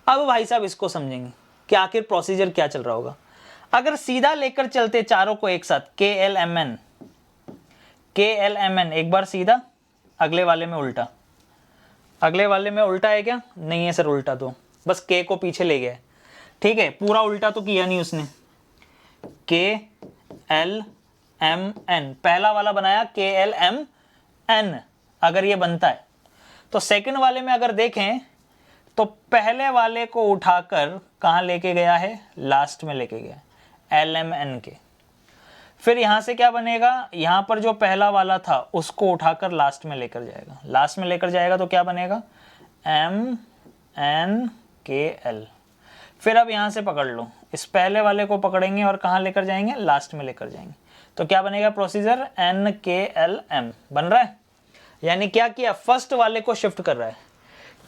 अब भाई साहब इसको समझेंगे कि आखिर प्रोसीजर क्या चल रहा होगा। अगर सीधा लेकर चलते चारों को एक साथ, के एल एम एन, के एल एम एन, एक बार सीधा, अगले वाले में उल्टा। अगले वाले में उल्टा है क्या, नहीं है सर उल्टा, तो बस के को पीछे ले गया, ठीक है। पूरा उल्टा तो किया नहीं उसने। के एल एम एन, पहला वाला बनाया के एल एम एन। अगर ये बनता है तो सेकंड वाले में अगर देखें तो पहले वाले को उठाकर कहां लेके गया है, लास्ट में लेके गया, एल एम एन के। फिर यहां से क्या बनेगा, यहां पर जो पहला वाला था उसको उठाकर लास्ट में लेकर जाएगा। लास्ट में लेकर जाएगा तो क्या बनेगा, एम एन के एल। फिर अब यहां से पकड़ लो, इस पहले वाले को पकड़ेंगे और कहां लेकर जाएंगे, लास्ट में लेकर जाएंगे। तो क्या बनेगा प्रोसीजर, एन के एल एम बन रहा है। यानी क्या किया, फर्स्ट वाले को शिफ्ट कर रहा है।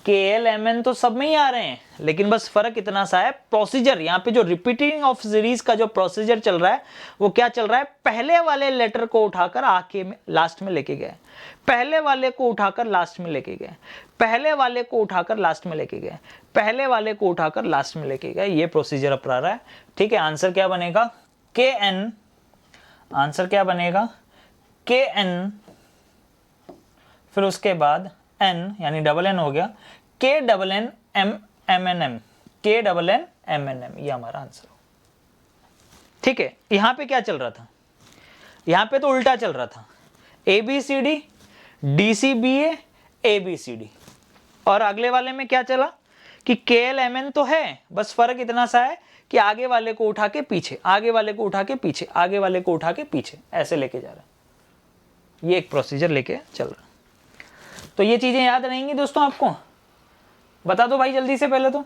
के एल एम एन तो सब में ही आ रहे हैं, लेकिन बस फर्क इतना सा है, प्रोसीजर यहाँ पे जो रिपीटिंग ऑफ सीरीज का जो प्रोसीजर चल रहा है वो क्या चल रहा है, पहले वाले लेटर को उठाकर आके में लास्ट में लेके गए, पहले वाले को उठाकर लास्ट में लेके गए, पहले वाले को उठाकर लास्ट में लेके गए, पहले वाले को उठाकर लास्ट में लेके गए। ये प्रोसीजर अपना रहा है, ठीक है। आंसर क्या बनेगा, के एन, आंसर क्या बनेगा, के एन, फिर उसके बाद एन यानी डबल एन हो गया, K double N M M N M, K double N M N M, ये हमारा आंसर हो, ठीक है। यहां पे क्या चल रहा था, यहां पे तो उल्टा चल रहा था, A B C D, D C B A B C D. और अगले वाले में क्या चला कि के एल एम एन तो है, बस फर्क इतना सा है कि आगे वाले को उठा के पीछे, आगे वाले को उठा के पीछे, आगे वाले को उठा के पीछे, ऐसे लेके जा रहा है। ये एक प्रोसीजर लेके चल रहा है। तो ये चीजें याद रहेंगी दोस्तों आपको, बता दो भाई जल्दी से पहले तो,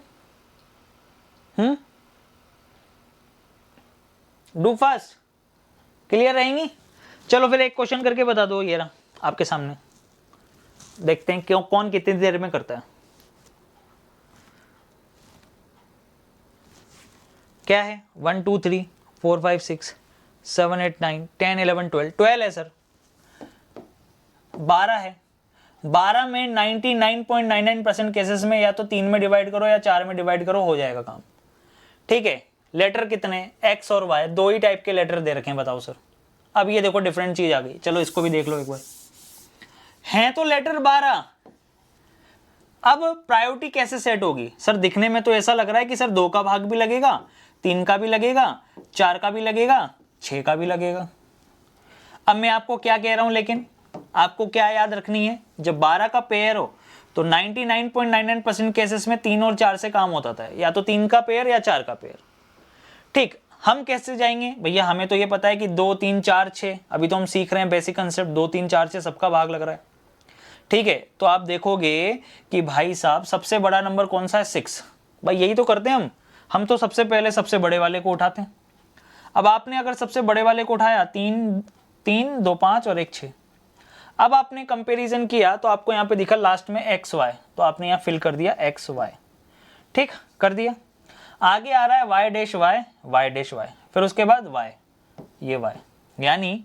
डू फास्ट, क्लियर रहेंगी। चलो फिर एक क्वेश्चन करके बता दो, ये रहा आपके सामने, देखते हैं क्यों कौन कितनी देर में करता है। क्या है 1 2 3 4 5 6 7 8 9 10 11 12, 12 है सर, 12 है। 12 में 99.99% केसेस में या तो 3 में डिवाइड करो या 4 में डिवाइड करो, हो जाएगा काम। ठीक है, लेटर कितने, एक्स और वाई, दो ही टाइप के लेटर दे रखे हैं, बताओ सर। अब ये देखो डिफरेंट चीज आ गई, चलो इसको भी देख लो एक बार। हैं तो लेटर 12, अब प्रायोरिटी कैसे सेट होगी सर? दिखने में तो ऐसा लग रहा है कि सर 2 का भाग भी लगेगा, 3 का भी लगेगा, 4 का भी लगेगा, 6 का भी लगेगा। अब मैं आपको क्या कह रहा हूं, लेकिन आपको क्या याद रखनी है, जब 12 का पेयर हो तो 99.99% केसेस में 3 और 4 से काम होता था, या तो 3 का पेयर या 4 का पेयर। ठीक, हम कैसे जाएंगे भैया? हमें तो ये पता है कि 2 3 4 6, अभी तो हम सीख रहे हैं बेसिक कंसेप्ट, 2 3 4 6 सबका भाग लग रहा है। ठीक है, तो आप देखोगे कि भाई साहब सबसे बड़ा नंबर कौन सा है, 6। भाई यही तो करते हैं हम तो सबसे पहले सबसे बड़े वाले को उठाते हैं। अब आपने अगर सबसे बड़े वाले को उठाया, 3 3 2 5 और 1 6, अब आपने कंपैरिजन किया तो आपको यहाँ पे दिखा लास्ट में एक्स वाई, तो आपने यहाँ फिल कर दिया एक्स वाई। ठीक, कर दिया। आगे आ रहा है Y dash Y, Y dash Y, फिर उसके बाद वाई, ये वाई, यानी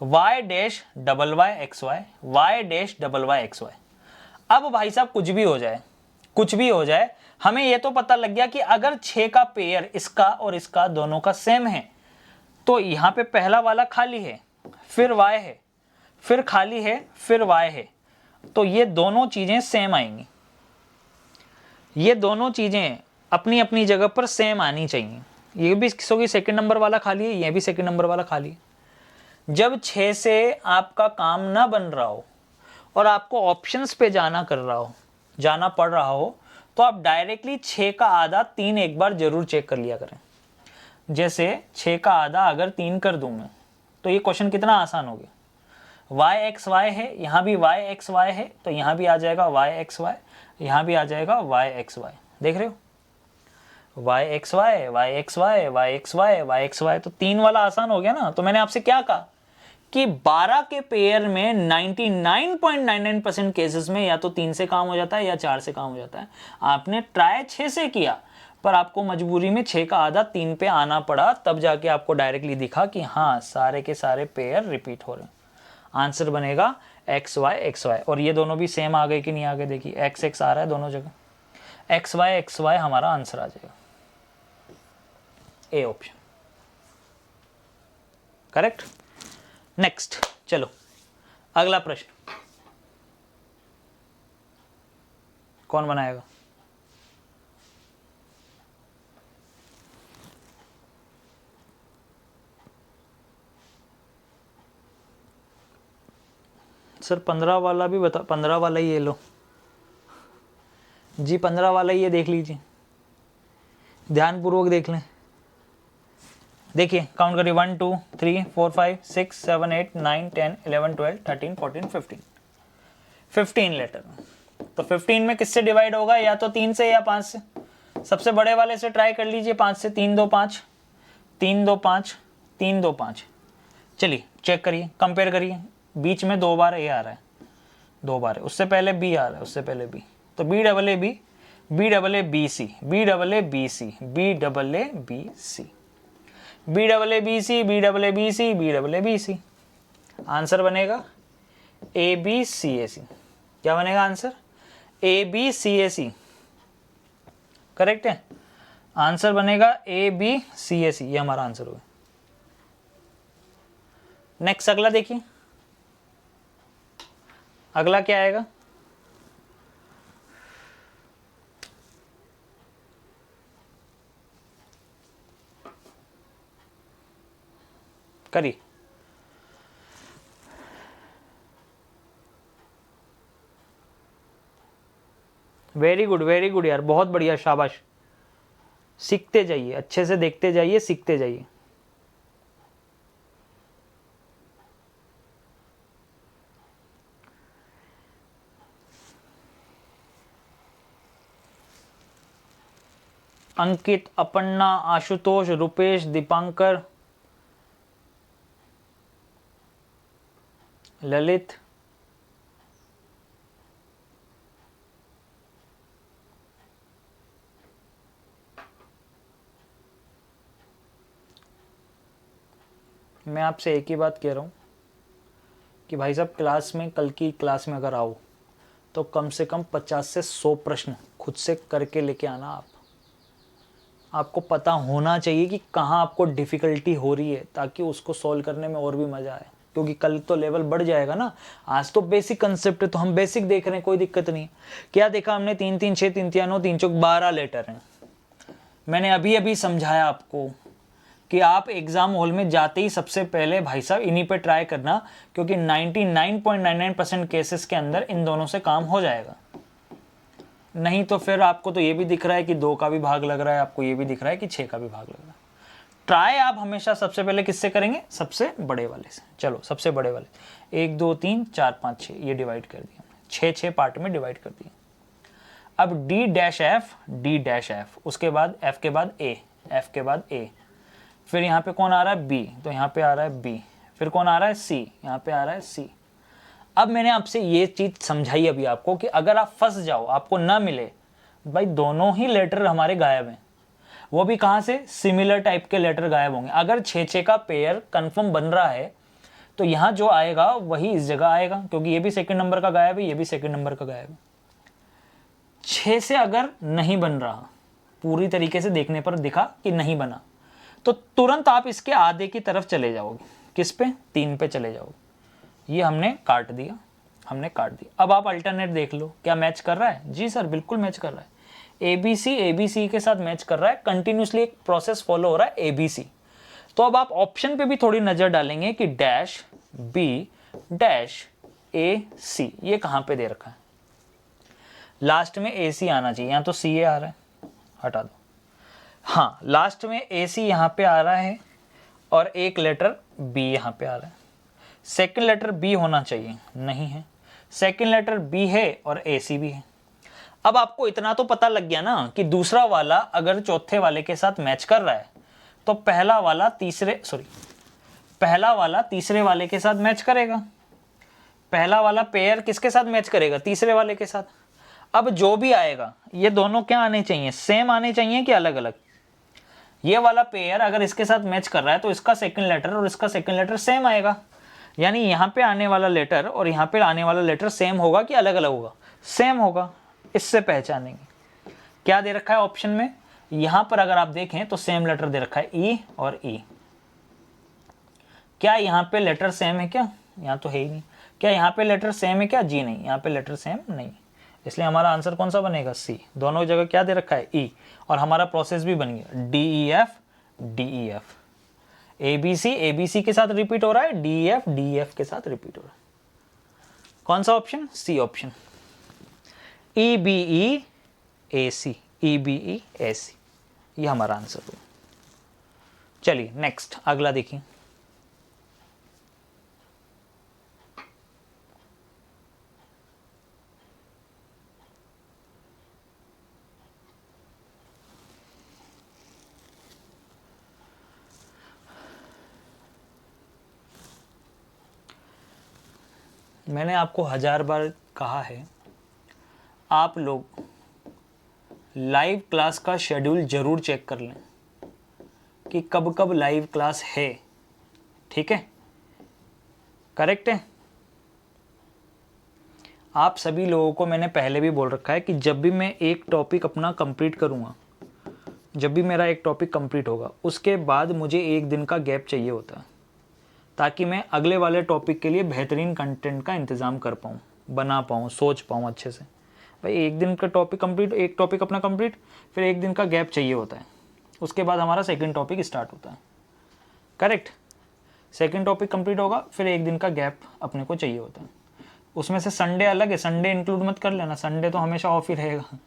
Y dash double Y X Y, Y dash double Y X Y. अब भाई साहब कुछ भी हो जाए, कुछ भी हो जाए, हमें यह तो पता लग गया कि अगर 6 का पेयर इसका और इसका दोनों का सेम है, तो यहां पे पहला वाला खाली है, फिर वाई है, फिर खाली है, फिर वाई है, तो ये दोनों चीजें सेम आएंगी। ये दोनों चीजें अपनी अपनी जगह पर सेम आनी चाहिए। ये भी सेकंड नंबर वाला खाली है, ये भी सेकंड नंबर वाला खाली है। जब 6 से आपका काम ना बन रहा हो और आपको ऑप्शंस पे जाना पड़ रहा हो, तो आप डायरेक्टली 6 का आधा 3 एक बार जरूर चेक कर लिया करें। जैसे 6 का आधा अगर 3 कर दूं मैं, तो ये क्वेश्चन कितना आसान हो गया। वाई एक्स वाई है, यहाँ भी वाई एक्स वाई है, तो यहाँ भी आ जाएगा वाई एक्स वाई, यहाँ भी आ जाएगा वाई एक्स वाई। देख रहे हो, Y X Y, Y X Y, Y X Y, Y X Y, तो 3 वाला आसान हो गया ना। तो मैंने आपसे क्या कहा कि 12 के पेयर में 99.99% केसेस में या तो 3 से काम हो जाता है या 4 से काम हो जाता है। आपने ट्राई 6 से किया, पर आपको मजबूरी में 6 का आधा 3 पे आना पड़ा, तब जाके आपको डायरेक्टली दिखा कि हाँ सारे के सारे पेयर रिपीट हो रहे हैं। आंसर बनेगा एक्स वाई, और ये दोनों भी सेम आ गए कि नहीं आ गए? देखिए एक्स एक्स आ रहा है दोनों जगह, एक्स वाई हमारा आंसर आ जाएगा, ए ऑप्शन करेक्ट। नेक्स्ट, चलो अगला प्रश्न कौन बनाएगा? सर 15 वाला भी बता, 15 वाला ही ये लो जी, 15 वाला ही ये देख लीजिए, ध्यानपूर्वक देख लें। देखिए काउंट करिए, 1 2 3 4 5 6 7 8 9 10 11 12 13 14 15, 15 लेटर। तो 15 में किससे डिवाइड होगा? या तो 3 से या 5 से। सबसे बड़े वाले से ट्राई कर लीजिए, 5 से। 3 2 5, 3 2 5, 3 2 5। चलिए चेक करिए, कंपेयर करिए, बीच में 2 बार ए आ रहा है, 2 बार है, उससे पहले बी आ रहा है, उससे पहले बी, तो B double A B, B double A B C, B double A B C, B double A B C, B double A B C, B double A B C, B double A B C. Answer बनेगा A B C A C. क्या बनेगा answer? A B C A C, correct है। Answer बनेगा A B C A सी, ये हमारा answer होगा। Next अगला देखिए, अगला क्या आएगा? करिए। वेरी गुड यार, बहुत बढ़िया, शाबाश। सीखते जाइए, अच्छे से देखते जाइए, सीखते जाइए। अंकित, अपर्णा, आशुतोष, रुपेश, दीपांकर, ललित, मैं आपसे एक ही बात कह रहा हूँ कि भाई साहब क्लास में, कल की क्लास में अगर आओ तो कम से कम 50 से 100 प्रश्न खुद से करके लेके आना। आपको पता होना चाहिए कि कहाँ आपको डिफ़िकल्टी हो रही है, ताकि उसको सॉल्व करने में और भी मज़ा आए, क्योंकि कल तो लेवल बढ़ जाएगा ना। आज तो बेसिक कंसेप्ट है तो हम बेसिक देख रहे हैं, कोई दिक्कत नहीं है। क्या देखा हमने? 3 3 6 3 3 9 3 चौक 12 लेटर हैं। मैंने अभी अभी समझाया आपको कि आप एग्जाम हॉल में जाते ही सबसे पहले भाई साहब इन्हीं पे ट्राई करना, क्योंकि 99.99% केसेस के अंदर इन दोनों से काम हो जाएगा। नहीं तो फिर आपको तो ये भी दिख रहा है कि 2 का भी भाग लग रहा है, आपको ये भी दिख रहा है कि 6 का भी भाग लग रहा है। ट्राई आप हमेशा सबसे पहले किससे करेंगे? सबसे बड़े वाले से। चलो सबसे बड़े वाले 1 2 3 4 5 6 ये डिवाइड कर दिया, 6 पार्ट में डिवाइड कर दिया। अब D-F, उसके बाद F के बाद A, F के बाद A, फिर यहाँ पे कौन आ रहा है? B, तो यहाँ पे आ रहा है B, फिर कौन आ रहा है? C, यहाँ पे आ रहा है C। अब मैंने आपसे ये चीज़ समझाई अभी आपको कि अगर आप फंस जाओ, आपको ना मिले, भाई दोनों ही लेटर हमारे गायब हैं। वो भी कहाँ से? सिमिलर टाइप के लेटर गायब होंगे। अगर 6 का पेयर कंफर्म बन रहा है तो यहाँ जो आएगा वही इस जगह आएगा, क्योंकि ये भी सेकंड नंबर का गायब है, ये भी सेकंड नंबर का गायब है। 6 से अगर नहीं बन रहा, पूरी तरीके से देखने पर दिखा कि नहीं बना, तो तुरंत आप इसके आधे की तरफ चले जाओगे। किस पे? 3 पे चले जाओगे। ये हमने काट दिया, हमने काट दिया। अब आप अल्टरनेट देख लो, क्या मैच कर रहा है? जी सर बिल्कुल मैच कर रहा है। ABC के साथ मैच कर रहा है, कंटिन्यूसली एक प्रोसेस फॉलो हो रहा है ABC। तो अब आप ऑप्शन पे भी थोड़ी नजर डालेंगे कि डैश B डैश AC, ये कहां पे दे रखा है? लास्ट में AC आना चाहिए, यहां तो CA आ रहा है, हटा दो। हाँ, लास्ट में AC यहां पे आ रहा है और एक लेटर B यहां पे आ रहा है। सेकंड लेटर B होना चाहिए, नहीं है। सेकंड लेटर B है और AC भी है। अब आपको इतना तो पता लग गया ना कि दूसरा वाला अगर चौथे वाले के साथ मैच कर रहा है तो पहला वाला तीसरे वाले के साथ मैच करेगा। पहला वाला पेयर किसके साथ मैच करेगा? तीसरे वाले के साथ। अब जो भी आएगा ये दोनों क्या आने चाहिए? सेम आने चाहिए कि अलग अलग? ये वाला पेयर अगर इसके साथ मैच कर रहा है तो इसका सेकंड लेटर और इसका सेकंड लेटर सेम आएगा। यानी यहाँ पे आने वाला लेटर और यहाँ पे आने वाला लेटर सेम होगा कि अलग अलग होगा? सेम होगा। इससे पहचानेंगे। क्या दे रखा है ऑप्शन में? यहां पर अगर आप देखें तो सेम लेटर दे रखा है E और E। क्या यहां पे लेटर सेम है क्या? यहां तो है ही नहीं। क्या यहां पे लेटर सेम है क्या? जी नहीं, यहां पे लेटर सेम नहीं, इसलिए हमारा आंसर कौन सा बनेगा? C। दोनों जगह क्या दे रखा है? E, और हमारा प्रोसेस भी बन गया DEF। ABC के साथ रिपीट हो रहा है, DEF के साथ रिपीट हो रहा है। कौन सा ऑप्शन? C option. EBEAC, ये हमारा आंसर हुआ। चलिए नेक्स्ट, अगला देखिए। मैंने आपको 1000 बार कहा है, आप लोग लाइव क्लास का शेड्यूल जरूर चेक कर लें कि कब कब लाइव क्लास है। ठीक है, करेक्ट है? आप सभी लोगों को मैंने पहले भी बोल रखा है कि जब भी मैं एक टॉपिक अपना कंप्लीट करूँगा, जब भी मेरा एक टॉपिक कंप्लीट होगा, उसके बाद मुझे 1 दिन का गैप चाहिए होता है, ताकि मैं अगले वाले टॉपिक के लिए बेहतरीन कंटेंट का इंतज़ाम कर पाऊँ, बना पाऊँ, सोच पाऊँ अच्छे से। भाई 1 दिन का टॉपिक कंप्लीट, एक टॉपिक अपना कंप्लीट, फिर 1 दिन का गैप चाहिए होता है, उसके बाद हमारा सेकंड टॉपिक स्टार्ट होता है। करेक्ट? सेकंड टॉपिक कंप्लीट होगा, फिर 1 दिन का गैप अपने को चाहिए होता है। उसमें से संडे अलग है, संडे इंक्लूड मत कर लेना, संडे तो हमेशा ऑफ ही रहेगा।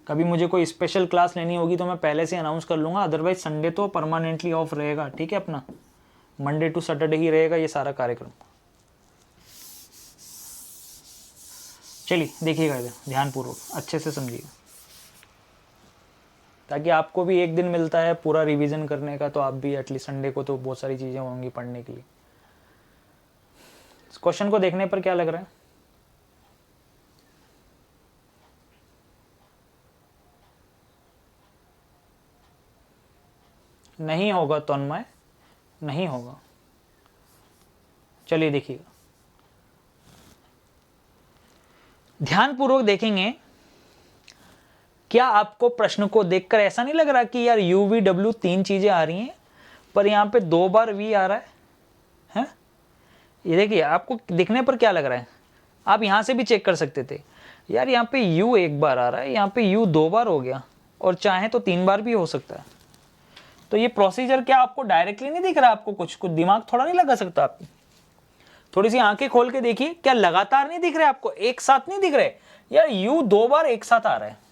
कभी मुझे कोई स्पेशल क्लास लेनी होगी तो मैं पहले से अनाउंस कर लूँगा, अदरवाइज संडे तो परमानेंटली ऑफ रहेगा। ठीक है, अपना मंडे टू सैटरडे ही रहेगा ये सारा कार्यक्रम। चलिए देखिएगा इधर ध्यानपूर्वक, अच्छे से समझिएगा, ताकि आपको भी 1 दिन मिलता है पूरा रिवीजन करने का, तो आप भी एटलीस्ट संडे को तो बहुत सारी चीज़ें होंगी पढ़ने के लिए। क्वेश्चन को देखने पर क्या लग रहा है? नहीं होगा तन्मय, नहीं होगा। चलिए देखिएगा, ध्यानपूर्वक देखेंगे। क्या आपको प्रश्न को देखकर ऐसा नहीं लग रहा कि यार u v w 3 चीजें आ रही हैं, पर यहां पे 2 बार v आ रहा है? ये देखिए, आपको दिखने पर क्या लग रहा है? आप यहां से भी चेक कर सकते थे, यार यहाँ पे u 1 बार आ रहा है, यहाँ पे u 2 बार हो गया, और चाहे तो 3 बार भी हो सकता है। तो ये प्रोसीजर क्या आपको डायरेक्टली नहीं दिख रहा? आपको कुछ दिमाग थोड़ा नहीं लगा सकता आपकी? थोड़ी सी आंखें खोल के देखिए, क्या लगातार नहीं दिख रहे आपको, एक साथ नहीं दिख रहे? यार u 2 बार एक साथ आ रहा है।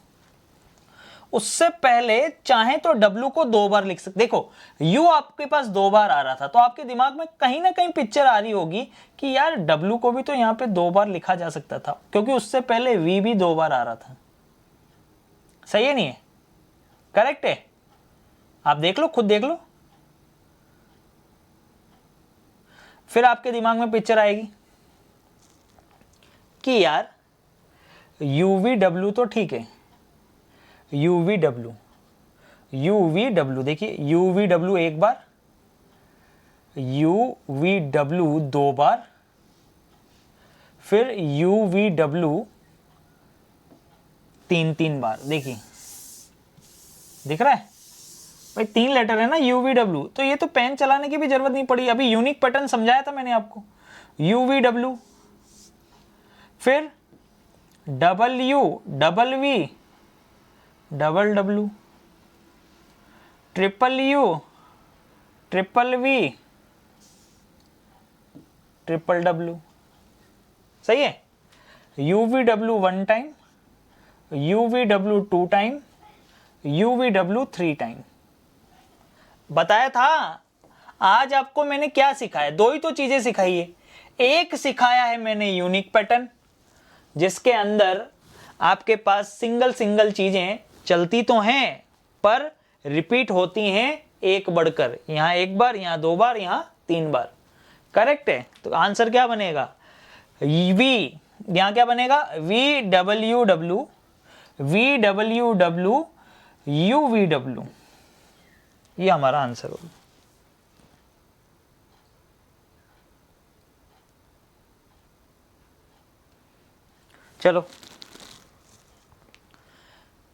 उससे पहले चाहे तो w को 2 बार लिख सकते। देखो u आपके पास 2 बार आ रहा था, तो आपके दिमाग में कहीं ना कहीं पिक्चर आ रही होगी कि यार w को भी तो यहाँ पे 2 बार लिखा जा सकता था, क्योंकि उससे पहले v भी 2 बार आ रहा था। सही है नहीं है? करेक्ट है? आप देख लो, खुद देख लो, फिर आपके दिमाग में पिक्चर आएगी कि यार UVW तो ठीक है, UVW देखिए, UVW 1 बार, UVW 2 बार, फिर UVW 3 बार। देखिए दिख रहा है भाई, 3 लेटर है ना UVW, तो ये तो पेन चलाने की भी जरूरत नहीं पड़ी। अभी यूनिक पैटर्न समझाया था मैंने आपको, UVW, फिर W, double V, double W, triple U, triple V, triple W। सही है? UVW 1 time, UVW 2 time, UVW 3 time. बताया था। आज आपको मैंने क्या सिखाया? 2 ही तो चीजें सिखाई है। एक सिखाया है मैंने यूनिक पैटर्न, जिसके अंदर आपके पास सिंगल सिंगल चीजें चलती तो हैं, पर रिपीट होती हैं एक बढ़कर, यहां 1 बार, यहां 2 बार, यहां 3 बार। करेक्ट है? तो आंसर क्या बनेगा? V, यहां क्या बनेगा? VWW, VWW, UVW, ये हमारा आंसर होगा। चलो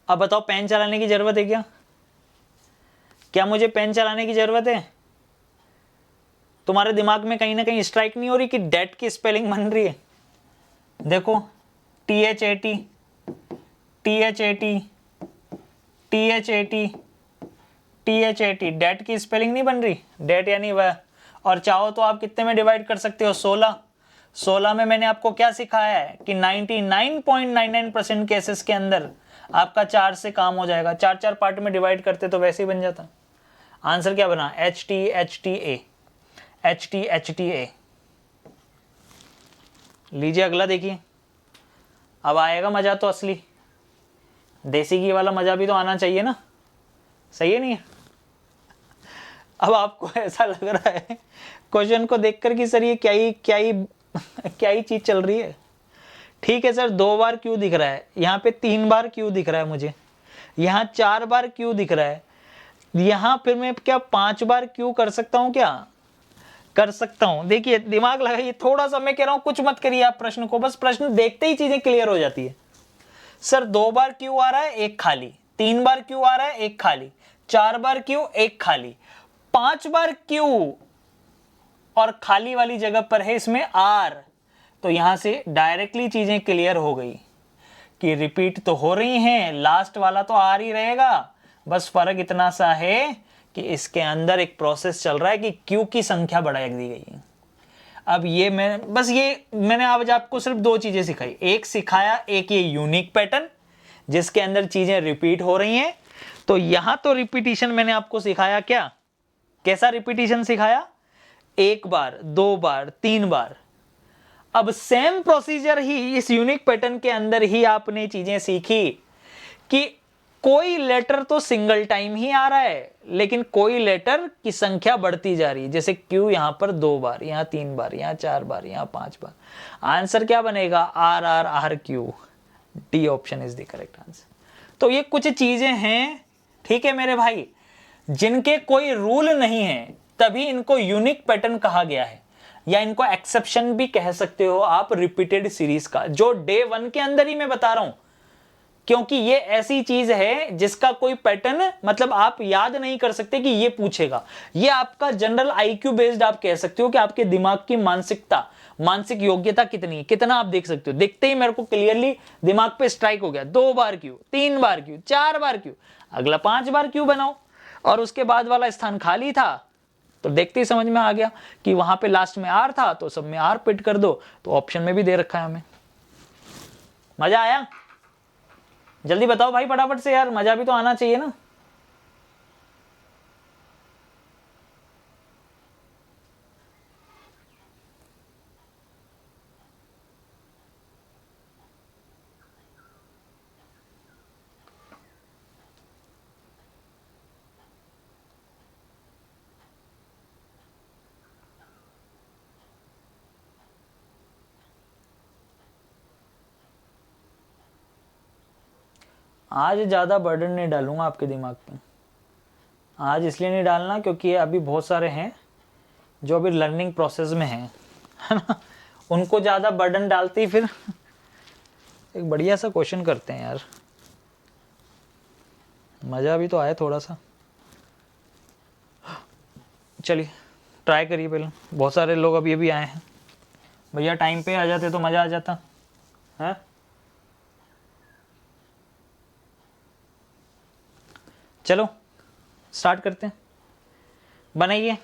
अब बताओ, पेन चलाने की जरूरत है क्या? क्या मुझे पेन चलाने की जरूरत है? तुम्हारे दिमाग में कहीं ना कहीं स्ट्राइक नहीं हो रही कि डेट की स्पेलिंग बन रही है? देखो, THAT, THAT, THAT, THAT, that की स्पेलिंग नहीं बन रही? डेट यानी वह। और चाहो तो आप कितने में डिवाइड कर सकते हो? 16। 16 में मैंने आपको क्या सिखाया है कि 99.99% केसेस के अंदर आपका 4 से काम हो जाएगा। 4 पार्ट में डिवाइड करते तो वैसे ही बन जाता। आंसर क्या बना? HTA। HTA। लीजिए अगला देखिए, अब आएगा मजा तो असली। देसी घी वाला मजा भी तो आना चाहिए ना? सही है नहीं है? अब आपको ऐसा लग रहा है क्वेश्चन को देखकर कि सर ये क्या ही चीज चल रही है। ठीक है सर, 2 बार क्यों दिख रहा है? यहाँ पे 3 बार क्यों दिख रहा है मुझे? यहाँ 4 बार क्यों दिख रहा है? यहाँ फिर मैं क्या 5 बार क्यों कर सकता हूँ? क्या कर सकता हूँ? देखिए दिमाग लगाइए थोड़ा सा। मैं कह रहा हूँ कुछ मत करिए आप प्रश्न को, बस प्रश्न देखते ही चीजें क्लियर हो जाती है। सर 2 बार क्यों आ रहा है? 1 खाली। 3 बार क्यों आ रहा है? 1 खाली। 4 बार क्यों? 1 खाली। 5 बार क्यों? और खाली वाली जगह पर है इसमें R। तो यहां से डायरेक्टली चीजें क्लियर हो गई कि रिपीट तो हो रही हैं, लास्ट वाला तो R ही रहेगा। बस फर्क इतना सा है कि इसके अंदर एक प्रोसेस चल रहा है कि Q की संख्या बढ़ा दी गई। अब ये मैंने आज आपको सिर्फ 2 चीजें सिखाई। एक सिखाया, एक ये यूनिक पैटर्न जिसके अंदर चीजें रिपीट हो रही हैं। तो यहां तो रिपीटिशन मैंने आपको सिखाया। क्या कैसा रिपीटिशन सिखाया? 1 बार, 2 बार, 3 बार। अब सेम प्रोसीजर ही इस यूनिक पैटर्न के अंदर ही आपने चीजें सीखी कि कोई लेटर तो सिंगल टाइम ही आ रहा है, लेकिन कोई लेटर की संख्या बढ़ती जा रही है। जैसे क्यू यहां पर 2 बार, यहां 3 बार, यहां 4 बार, यहां 5 बार। आंसर क्या बनेगा? R R R Q. D option is the correct answer. तो ये कुछ चीजें हैं, ठीक है मेरे भाई, जिनके कोई रूल नहीं है, तभी इनको यूनिक पैटर्न कहा गया है, या इनको एक्सेप्शन भी कह सकते हो आप रिपीटेड सीरीज का, जो डे 1 के अंदर ही मैं बता रहा हूं। क्योंकि ये ऐसी चीज है जिसका कोई पैटर्न मतलब आप याद नहीं कर सकते कि ये पूछेगा। ये आपका जनरल आईक्यू बेस्ड आप कह सकते हो कि आपके दिमाग की मानसिकता, मानसिक योग्यता कितनी है, कितना आप देख सकते हो। देखते ही मेरे को क्लियरली दिमाग पे स्ट्राइक हो गया, 2 बार क्यू, 3 बार क्यू, 4 बार क्यू, अगला 5 बार क्यू बनाओ, और उसके बाद वाला स्थान खाली था तो देखते ही समझ में आ गया कि वहां पे लास्ट में आर था, तो सब में आर पिट कर दो। तो ऑप्शन में भी दे रखा है हमें। मजा आया? जल्दी बताओ भाई फटाफट से यार, मजा भी तो आना चाहिए ना। आज ज़्यादा बर्डन नहीं डालूंगा आपके दिमाग पे। आज इसलिए नहीं डालना क्योंकि अभी बहुत सारे हैं जो अभी लर्निंग प्रोसेस में हैं, है ना। उनको ज़्यादा बर्डन डालते ही फिर एक बढ़िया सा क्वेश्चन करते हैं यार, मज़ा भी तो आए थोड़ा सा। चलिए ट्राई करिए पहले। बहुत सारे लोग अभी अभी आए हैं भैया, टाइम पे आ जाते तो मज़ा आ जाता है। चलो स्टार्ट करते हैं, बनाइए।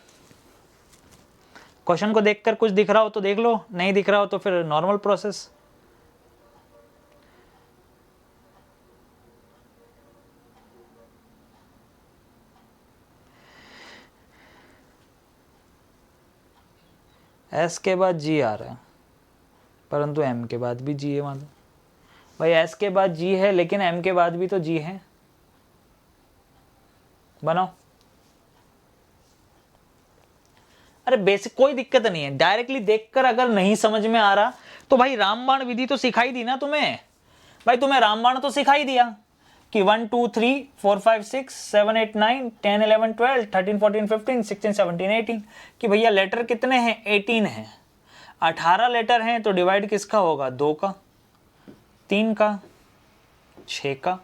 क्वेश्चन को देखकर कुछ दिख रहा हो तो देख लो, नहीं दिख रहा हो तो फिर नॉर्मल प्रोसेस। एस के बाद जी आ रहा है, परंतु एम के बाद भी जी है मान लो। भाई एस के बाद जी है लेकिन एम के बाद भी तो जी है। बनाओ। अरे बेसिक कोई दिक्कत नहीं है, डायरेक्टली देखकर अगर नहीं समझ में आ रहा तो भाई रामबाण विधि तो सिखाई दी ना तुम्हें। भाई तुम्हें रामबाण तो सिखाई दिया कि 1 2 3 4 5 6 7 8 9 10 11 12 13 14 15 16 17 18 कि भैया लेटर कितने हैं? 18 हैं। 18 लेटर हैं तो डिवाइड किसका होगा? 2 का, 3 का, 6 का,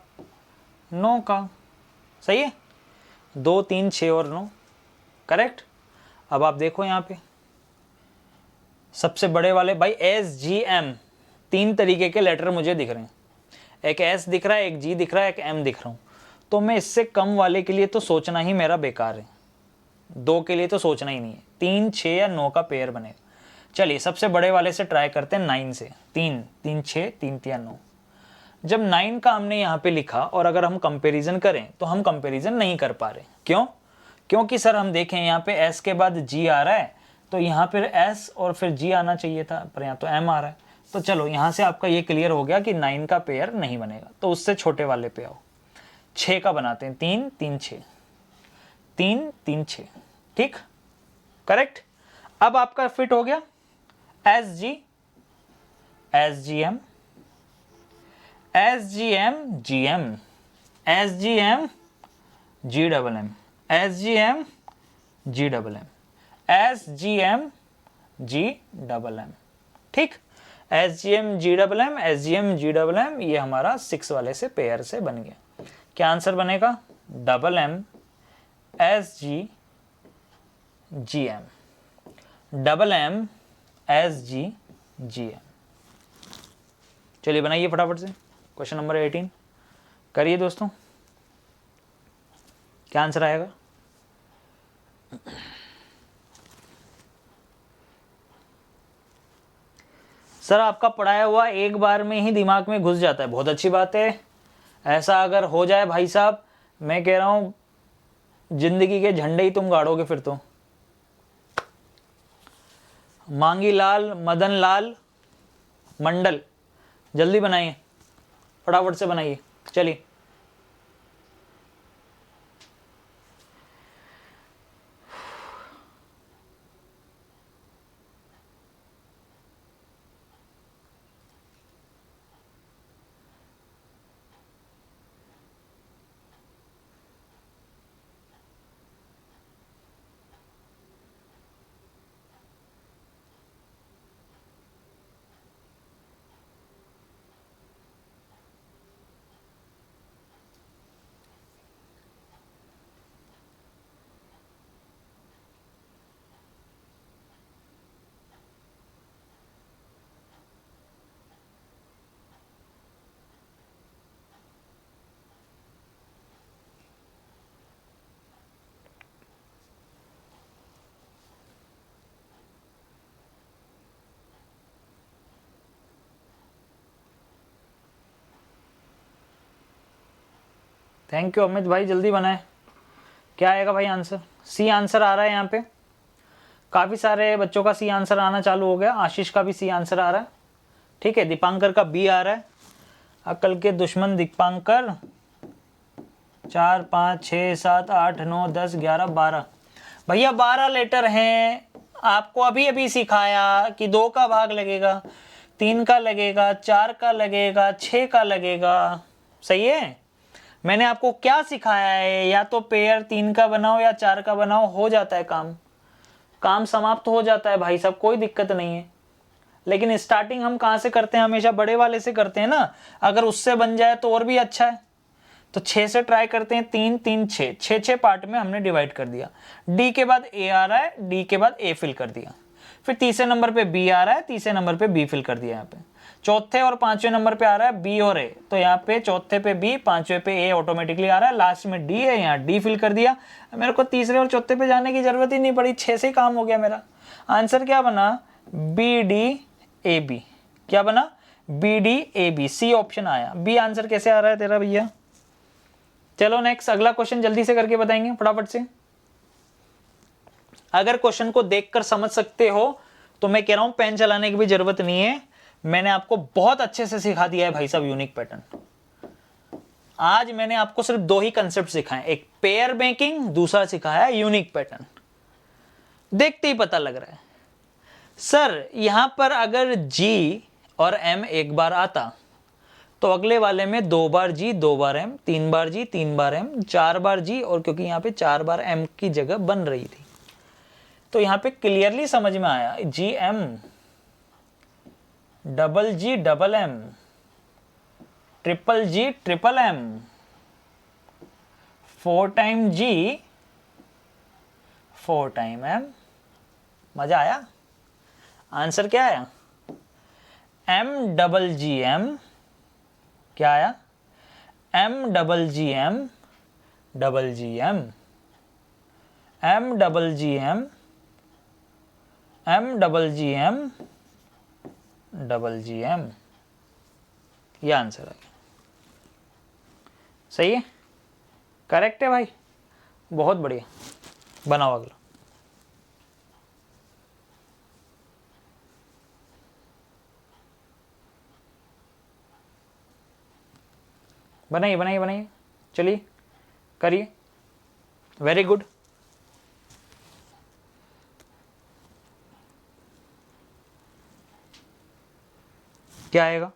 9 का। सही है, 2 3 6 और 9 करेक्ट। अब आप देखो यहाँ पे सबसे बड़े वाले भाई एस जी एम, 3 तरीके के लेटर मुझे दिख रहे हैं। एक एस दिख रहा है, एक जी दिख रहा है, एक एम दिख रहा हूँ। तो मैं इससे कम वाले के लिए तो सोचना ही मेरा बेकार है, 2 के लिए तो सोचना ही नहीं है। 3 6 या 9 का पेयर बनेगा। चलिए सबसे बड़े वाले से ट्राई करते हैं 9 से। 3 3 6 3 3 9। जब 9 का हमने यहाँ पे लिखा और अगर हम कंपेरिजन करें तो हम कंपेरिजन नहीं कर पा रहे। क्यों? क्योंकि सर हम देखें यहाँ पे एस के बाद जी आ रहा है, तो यहाँ पर एस और फिर जी आना चाहिए था, पर यहाँ तो एम आ रहा है। तो चलो यहाँ से आपका ये क्लियर हो गया कि 9 का पेयर नहीं बनेगा। तो उससे छोटे वाले पे आओ, 6 का बनाते हैं। 3 3 6, 3 3 6, ठीक करेक्ट। अब आपका फिट हो गया S G M, S G M G M, S G M G double M, S G M G double M, S G M G double M, ठीक। S G M G double M, S G M G double M, ये हमारा 6 वाले से pair से बन गया। क्या answer बनेगा? Double M S G G M, double M S G G M. चलिए बनाइए फटाफट से क्वेश्चन नंबर 18 करिए दोस्तों। क्या आंसर आएगा? सर आपका पढ़ाया हुआ एक बार में ही दिमाग में घुस जाता है, बहुत अच्छी बात है। ऐसा अगर हो जाए भाई साहब, मैं कह रहा हूं जिंदगी के झंडे ही तुम गाड़ोगे फिर तो। मांगी लाल मदन लाल मंडल, जल्दी बनाइए फटाफट से बनाइए। चलिए थैंक यू अमित भाई, जल्दी बनाए। क्या आएगा भाई आंसर? सी आंसर आ रहा है यहाँ पे। काफ़ी सारे बच्चों का सी आंसर आना चालू हो गया। आशीष का भी सी आंसर आ रहा है, ठीक है। दीपांकर का बी आ रहा है। अकल के दुश्मन दीपांकर, 4 5 6 7 8 9 10 11 12, भैया 12 लेटर हैं। आपको अभी अभी सिखाया कि 2 का भाग लगेगा, 3 का लगेगा, 4 का लगेगा, 6 का लगेगा, सही है। मैंने आपको क्या सिखाया है? या तो पेयर 3 का बनाओ या 4 का बनाओ, हो जाता है काम समाप्त हो जाता है भाई साहब, कोई दिक्कत नहीं है। लेकिन स्टार्टिंग हम कहाँ से करते हैं? हमेशा बड़े वाले से करते हैं ना। अगर उससे बन जाए तो और भी अच्छा है। तो 6 से ट्राई करते हैं। 3 3 6, 6 पार्ट में हमने डिवाइड कर दिया। डी के बाद ए आ रहा है, डी के बाद ए फिल कर दिया। फिर तीसरे नंबर पे बी आ रहा है, तीसरे नंबर पे बी फिल कर दिया। यहाँ पे चौथे और पांचवें नंबर पे आ रहा है बी और ए, तो यहाँ पे चौथे पे बी, पांचवें पे ए ऑटोमेटिकली आ रहा है। लास्ट में डी है, यहाँ डी फिल कर दिया। मेरे को तीसरे और चौथे पे जाने की जरूरत ही नहीं पड़ी, 6 से ही काम हो गया मेरा। आंसर क्या बना? B D A B. क्या बना? B D A B. C option आया। बी आंसर कैसे आ रहा है तेरा भैया? चलो नेक्स्ट, अगला क्वेश्चन जल्दी से करके बताएंगे फटाफट से। अगर क्वेश्चन को देखकर समझ सकते हो तो मैं कह रहा हूं पेन चलाने की भी जरूरत नहीं है। मैंने आपको बहुत अच्छे से सिखा दिया है भाई साहब यूनिक पैटर्न। आज मैंने आपको सिर्फ 2 ही कंसेप्ट सिखाए, एक पेयर मेकिंग, दूसरा सिखाया यूनिक पैटर्न। देखते ही पता लग रहा है सर, यहां पर अगर G और M एक बार आता तो अगले वाले में 2 बार G 2 बार M, 3 बार G 3 बार M, 4 बार G, और क्योंकि यहां पे 4 बार M की जगह बन रही थी तो यहां पे क्लियरली समझ में आया G M double G double M triple G triple M 4 time G 4 time M। मजा आया? आंसर क्या आया? M double G M। क्या आया? M double G M double G M, M double G M, M double G M double G M। यह answer है। सही है, करेक्ट है भाई, बहुत बढ़िया। बनाओ अगला। बनाइए बनाइए बनाइए, चलिए करिए, वेरी गुड। क्या आएगा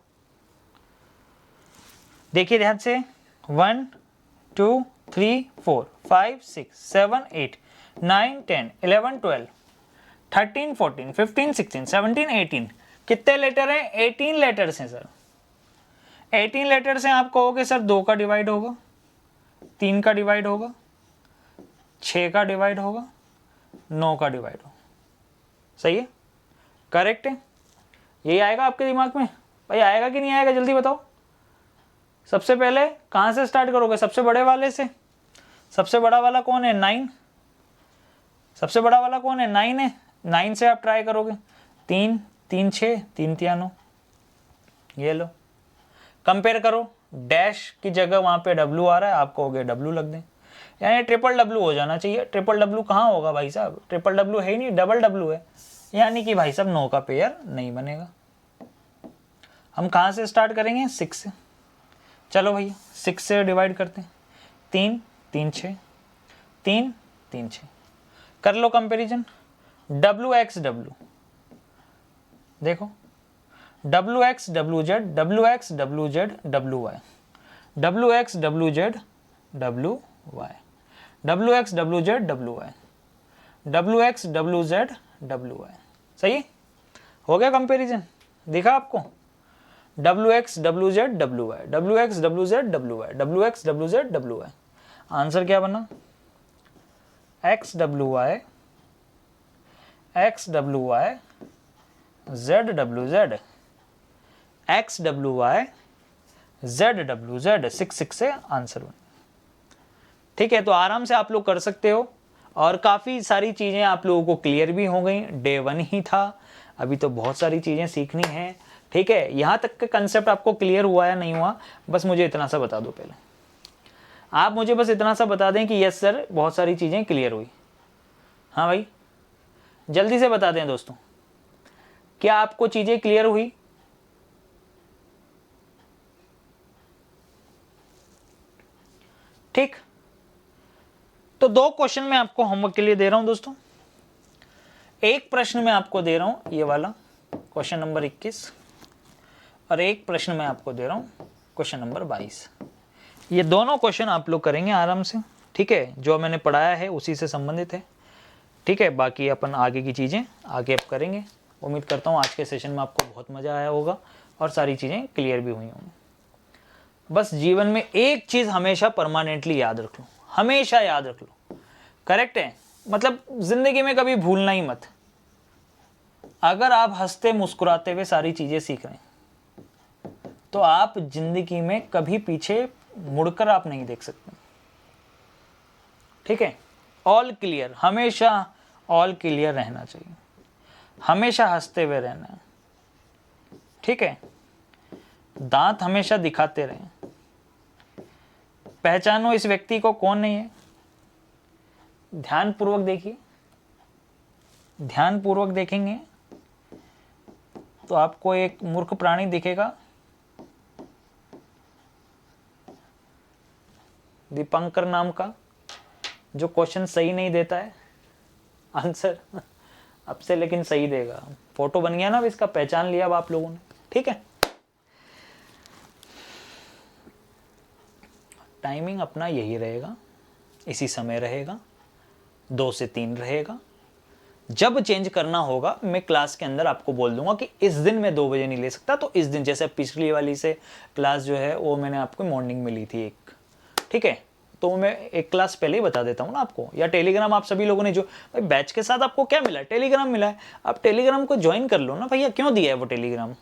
देखिए ध्यान से। 1 2 3 4 5 6 7 8 9 10 11 12 13 14 15 16 17 18। कितने लेटर हैं? 18 लेटर्स हैं सर। 18 लेटर्स हैं। आप कहोगे सर 2 का डिवाइड होगा, 3 का डिवाइड होगा, 6 का डिवाइड होगा, 9 का डिवाइड होगा। सही है, करेक्ट है। यही आएगा आपके दिमाग में भाई? आएगा कि नहीं आएगा जल्दी बताओ। सबसे पहले कहाँ से स्टार्ट करोगे? सबसे बड़े वाले से। सबसे बड़ा वाला कौन है? 9। सबसे बड़ा वाला कौन है? 9 है। 9 से आप ट्राई करोगे। 3 3 6 3 3 9। ये लो, कंपेयर करो। डैश की जगह वहाँ पे डब्लू आ रहा है, आप कहोगे डब्लू लग दें, यानी ट्रिपल डब्लू हो जाना चाहिए। ट्रिपल डब्लू कहाँ होगा भाई साहब? ट्रिपल डब्लू है ही नहीं, डबल डब्लू है, यानी कि भाई साहब 9 का पेयर नहीं बनेगा। हम कहाँ से स्टार्ट करेंगे? 6 से। चलो भैया 6 से डिवाइड करते हैं। 3 3 6 3 3 6। कर लो कंपेरिजन। डब्लू एक्स डब्लू, देखो W X W Z, W X W Z W Y, W X W Z W Y, W X W Z W Y, W X W Z W Y. सही हो गया comparison? दिखा आपको? W X W Z W Y, W X W Z W Y, W X W Z W Y. Answer क्या बना? X W Y, X W Y, Z W Z, X W Y, Z W Z. 6 6 से answer बना। ठीक है, तो आराम से आप लोग कर सकते हो और काफ़ी सारी चीज़ें आप लोगों को क्लियर भी हो गई। डे 1 ही था, अभी तो बहुत सारी चीज़ें सीखनी है। ठीक है, यहाँ तक का कंसेप्ट आपको क्लियर हुआ या नहीं हुआ? बस मुझे इतना सा बता दो पहले। आप मुझे बस इतना सा बता दें कि यस सर बहुत सारी चीज़ें क्लियर हुई। हाँ भाई, जल्दी से बता दें दोस्तों, क्या आपको चीज़ें क्लियर हुई? ठीक, तो 2 क्वेश्चन मैं आपको होमवर्क के लिए दे रहा हूं दोस्तों। एक प्रश्न मैं आपको दे रहा हूं ये वाला क्वेश्चन नंबर 21, और एक प्रश्न मैं आपको दे रहा हूं क्वेश्चन नंबर 22। ये दोनों क्वेश्चन आप लोग करेंगे आराम से, ठीक है? जो मैंने पढ़ाया है उसी से संबंधित है, ठीक है? बाकी अपन आगे की चीज़ें आगे अब करेंगे। उम्मीद करता हूँ आज के सेशन में आपको बहुत मज़ा आया होगा और सारी चीज़ें क्लियर भी हुई होंगी। बस जीवन में एक चीज़ हमेशा परमानेंटली याद रख लो, हमेशा याद रख लो, करेक्ट है? मतलब ज़िंदगी में कभी भूलना ही मत, अगर आप हंसते मुस्कुराते हुए सारी चीज़ें सीख रहे हैं तो आप जिंदगी में कभी पीछे मुड़कर आप नहीं देख सकते, ठीक है? ऑल क्लियर, हमेशा ऑल क्लियर रहना चाहिए, हमेशा हंसते हुए रहना है, ठीक है? दांत हमेशा दिखाते रहें, पहचानो इस व्यक्ति को कौन नहीं है। ध्यानपूर्वक देखिए, ध्यानपूर्वक देखेंगे तो आपको एक मूर्ख प्राणी दिखेगा, दीपंकर नाम का, जो क्वेश्चन सही नहीं देता है आंसर अब से, लेकिन सही देगा। फोटो बन गया ना, अब इसका पहचान लिया अब आप लोगों ने, ठीक है? टाइमिंग अपना यही रहेगा, इसी समय रहेगा, 2 से 3 रहेगा। जब चेंज करना होगा मैं क्लास के अंदर आपको बोल दूंगा कि इस दिन मैं 2 बजे नहीं ले सकता, तो इस दिन, जैसे पिछली वाली से क्लास जो है वो मैंने आपको मॉर्निंग में ली थी एक, ठीक है? तो मैं एक क्लास पहले ही बता देता हूँ ना आपको, या टेलीग्राम आप सभी लोगों ने जो भाई बैच के साथ आपको क्या मिला है, टेलीग्राम मिला है, आप टेलीग्राम को ज्वाइन कर लो ना भैया। क्यों दिया है वो टेलीग्राम?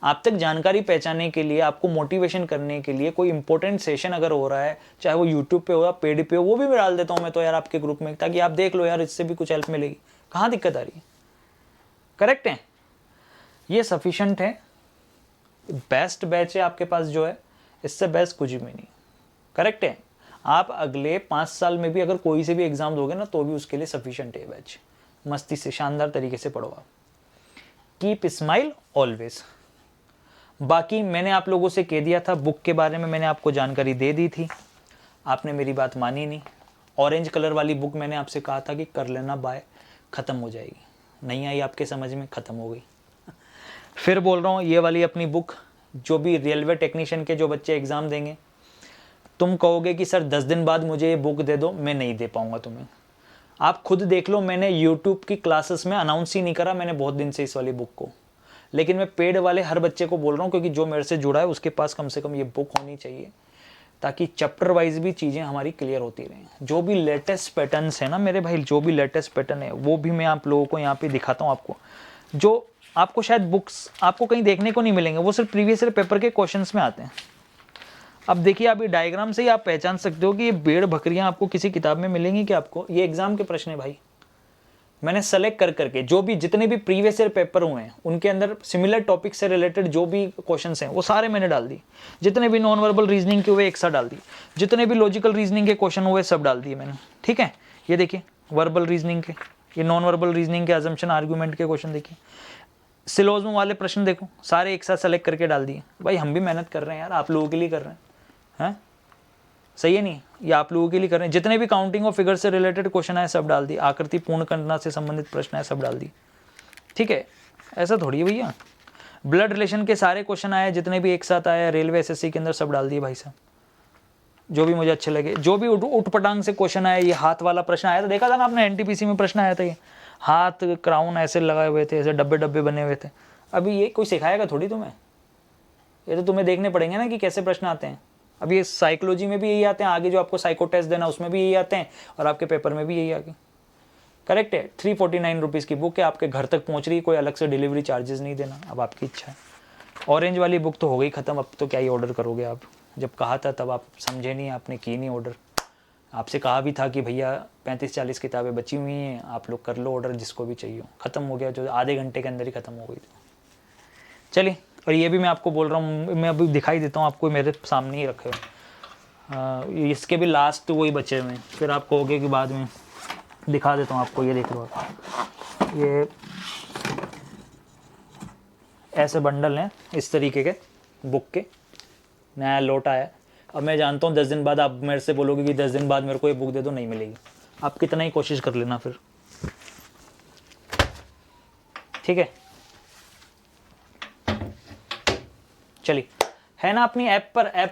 आप तक जानकारी पहचानने के लिए, आपको मोटिवेशन करने के लिए। कोई इंपॉर्टेंट सेशन अगर हो रहा है, चाहे वो यूट्यूब पे हो या पेड पे हो, वो भी मैं डाल देता हूँ मैं तो यार आपके ग्रुप में, ताकि आप देख लो यार, इससे भी कुछ हेल्प मिलेगी। कहाँ दिक्कत आ रही है? करेक्ट है? ये सफिशेंट है, बेस्ट बैच है आपके पास जो है, इससे बेस्ट कुछ भी नहीं। करेक्ट है? आप अगले 5 साल में भी अगर कोई से भी एग्जाम दोगे ना, तो भी उसके लिए सफिशिएंट है बैच। मस्ती से, शानदार तरीके से पढ़ो आप। Keep smile always. बाकी मैंने आप लोगों से कह दिया था, बुक के बारे में मैंने आपको जानकारी दे दी थी, आपने मेरी बात मानी नहीं। ऑरेंज कलर वाली बुक मैंने आपसे कहा था कि कर लेना बाय, ख़त्म हो जाएगी, नहीं आई आपके समझ में, ख़त्म हो गई। फिर बोल रहा हूँ, ये वाली अपनी बुक, जो भी रेलवे टेक्नीशियन के जो बच्चे एग्ज़ाम देंगे, तुम कहोगे कि सर 10 दिन बाद मुझे ये बुक दे दो, मैं नहीं दे पाऊंगा तुम्हें। आप खुद देख लो, मैंने यूट्यूब की क्लासेस में अनाउंस ही नहीं करा मैंने बहुत दिन से इस वाली बुक को, लेकिन मैं पेड वाले हर बच्चे को बोल रहा हूँ, क्योंकि जो मेरे से जुड़ा है उसके पास कम से कम ये बुक होनी चाहिए, ताकि चैप्टर वाइज भी चीज़ें हमारी क्लियर होती रहें। जो भी लेटेस्ट पैटर्न्स है ना मेरे भाई, जो भी लेटेस्ट पैटर्न है वो भी मैं आप लोगों को यहाँ पे दिखाता हूँ आपको, जो आपको शायद बुक्स आपको कहीं देखने को नहीं मिलेंगे, वो सिर्फ प्रीवियस ईयर पेपर के क्वेश्चंस में आते हैं। अब देखिए, आप ये डायग्राम से ही आप पहचान सकते हो कि ये भेड़ बकरियां आपको किसी किताब में मिलेंगी कि आपको, ये एग्जाम के प्रश्न है भाई। मैंने सेलेक्ट कर करके जो भी जितने भी प्रीवियस ईयर पेपर हुए हैं उनके अंदर सिमिलर टॉपिक से रिलेटेड जो भी क्वेश्चंस हैं वो सारे मैंने डाल दिए। जितने भी नॉन वर्बल रीजनिंग के हुए एक साथ डाल दिए, जितने भी लॉजिकल रीजनिंग के क्वेश्चन हुए सब डाल दिए मैंने, ठीक है? ये देखिए वर्बल रीजनिंग के, ये नॉन वर्बल रीजनिंग के अजम्पशन आर्ग्यूमेंट के क्वेश्चन देखिए, सिलोजिज्म वाले प्रश्न देखो, सारे एक साथ सेलेक्ट करके डाल दिए। भाई हम भी मेहनत कर रहे हैं यार, आप लोगों के लिए कर रहे हैं, सही है नहीं? ये आप लोगों के लिए कर रहे हैं। जितने भी काउंटिंग और फिगर से रिलेटेड क्वेश्चन है सब डाल दिए, आकृति पूर्ण करना से संबंधित प्रश्न है सब डाल दिए, ठीक है? ऐसा थोड़ी है भैया। ब्लड रिलेशन के सारे क्वेश्चन आए, जितने भी एक साथ आए रेलवे एसएससी के अंदर सब डाल दिए भाई साहब, जो भी मुझे अच्छे लगे। जो भी उठ पटांग से क्वेश्चन आया, ये हाथ वाला प्रश्न आया था, देखा था ना आपने एनटीपीसी में प्रश्न आया था, ये हाथ क्राउन ऐसे लगाए हुए थे, ऐसे डब्बे डब्बे बने हुए थे। अभी ये कोई सिखाएगा थोड़ी तुम्हें, ये तो तुम्हें देखने पड़ेंगे ना कि कैसे प्रश्न आते हैं। अब ये साइकोलॉजी में भी यही आते हैं, आगे जो आपको साइको टेस्ट देना उसमें भी यही आते हैं, और आपके पेपर में भी यही आगे। करेक्ट है? 349 रुपीज़ की बुक है, आपके घर तक पहुंच रही, कोई अलग से डिलीवरी चार्जेस नहीं देना, अब आपकी इच्छा है। ऑरेंज वाली बुक तो हो गई ख़त्म, अब तो क्या ही ऑर्डर करोगे आप। जब कहा था तब आप समझे नहीं, आपने की नहीं ऑर्डर। आपसे कहा भी था कि भैया 35-40 किताबें बची हुई हैं, आप लोग कर लो ऑर्डर जिसको भी चाहिए। ख़त्म हो गया, जो आधे घंटे के अंदर ही ख़त्म हो गई थी। चलिए, और ये भी मैं आपको बोल रहा हूँ, मैं अभी दिखाई देता हूँ आपको, मेरे सामने ही रखे हो। इसके भी लास्ट वही बचे हुए हैं, फिर आप कहोगे कि बाद में दिखा देता हूँ आपको। ये देख लो आप, ये ऐसे बंडल हैं इस तरीके के बुक के, नया लौट आया। अब मैं जानता हूँ 10 दिन बाद आप मेरे से बोलोगे कि 10 दिन बाद मेरे को ये बुक दे दो, नहीं मिलेगी। आप कितना ही कोशिश कर लेना फिर, ठीक है। चलिए, है ना अपनी ऐप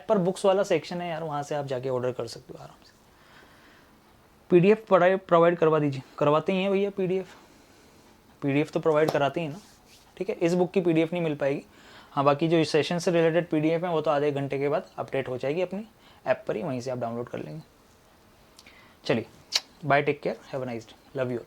पर बुक्स वाला सेक्शन है यार, वहाँ से आप जाके ऑर्डर कर सकते हो आराम से। पीडीएफ प्रोवाइड करवा दीजिए, करवाते ही हैं भैया पीडीएफ तो प्रोवाइड कराते ही हैं ना, ठीक है। इस बुक की पीडीएफ नहीं मिल पाएगी, हाँ बाकी जो इस सेशन से रिलेटेड पीडीएफ है वो तो आधे घंटे के बाद अपडेट हो जाएगी अपनी ऐप पर ही, वहीं से आप डाउनलोड कर लेंगे। चलिए bye, take care, have a nice day, love you.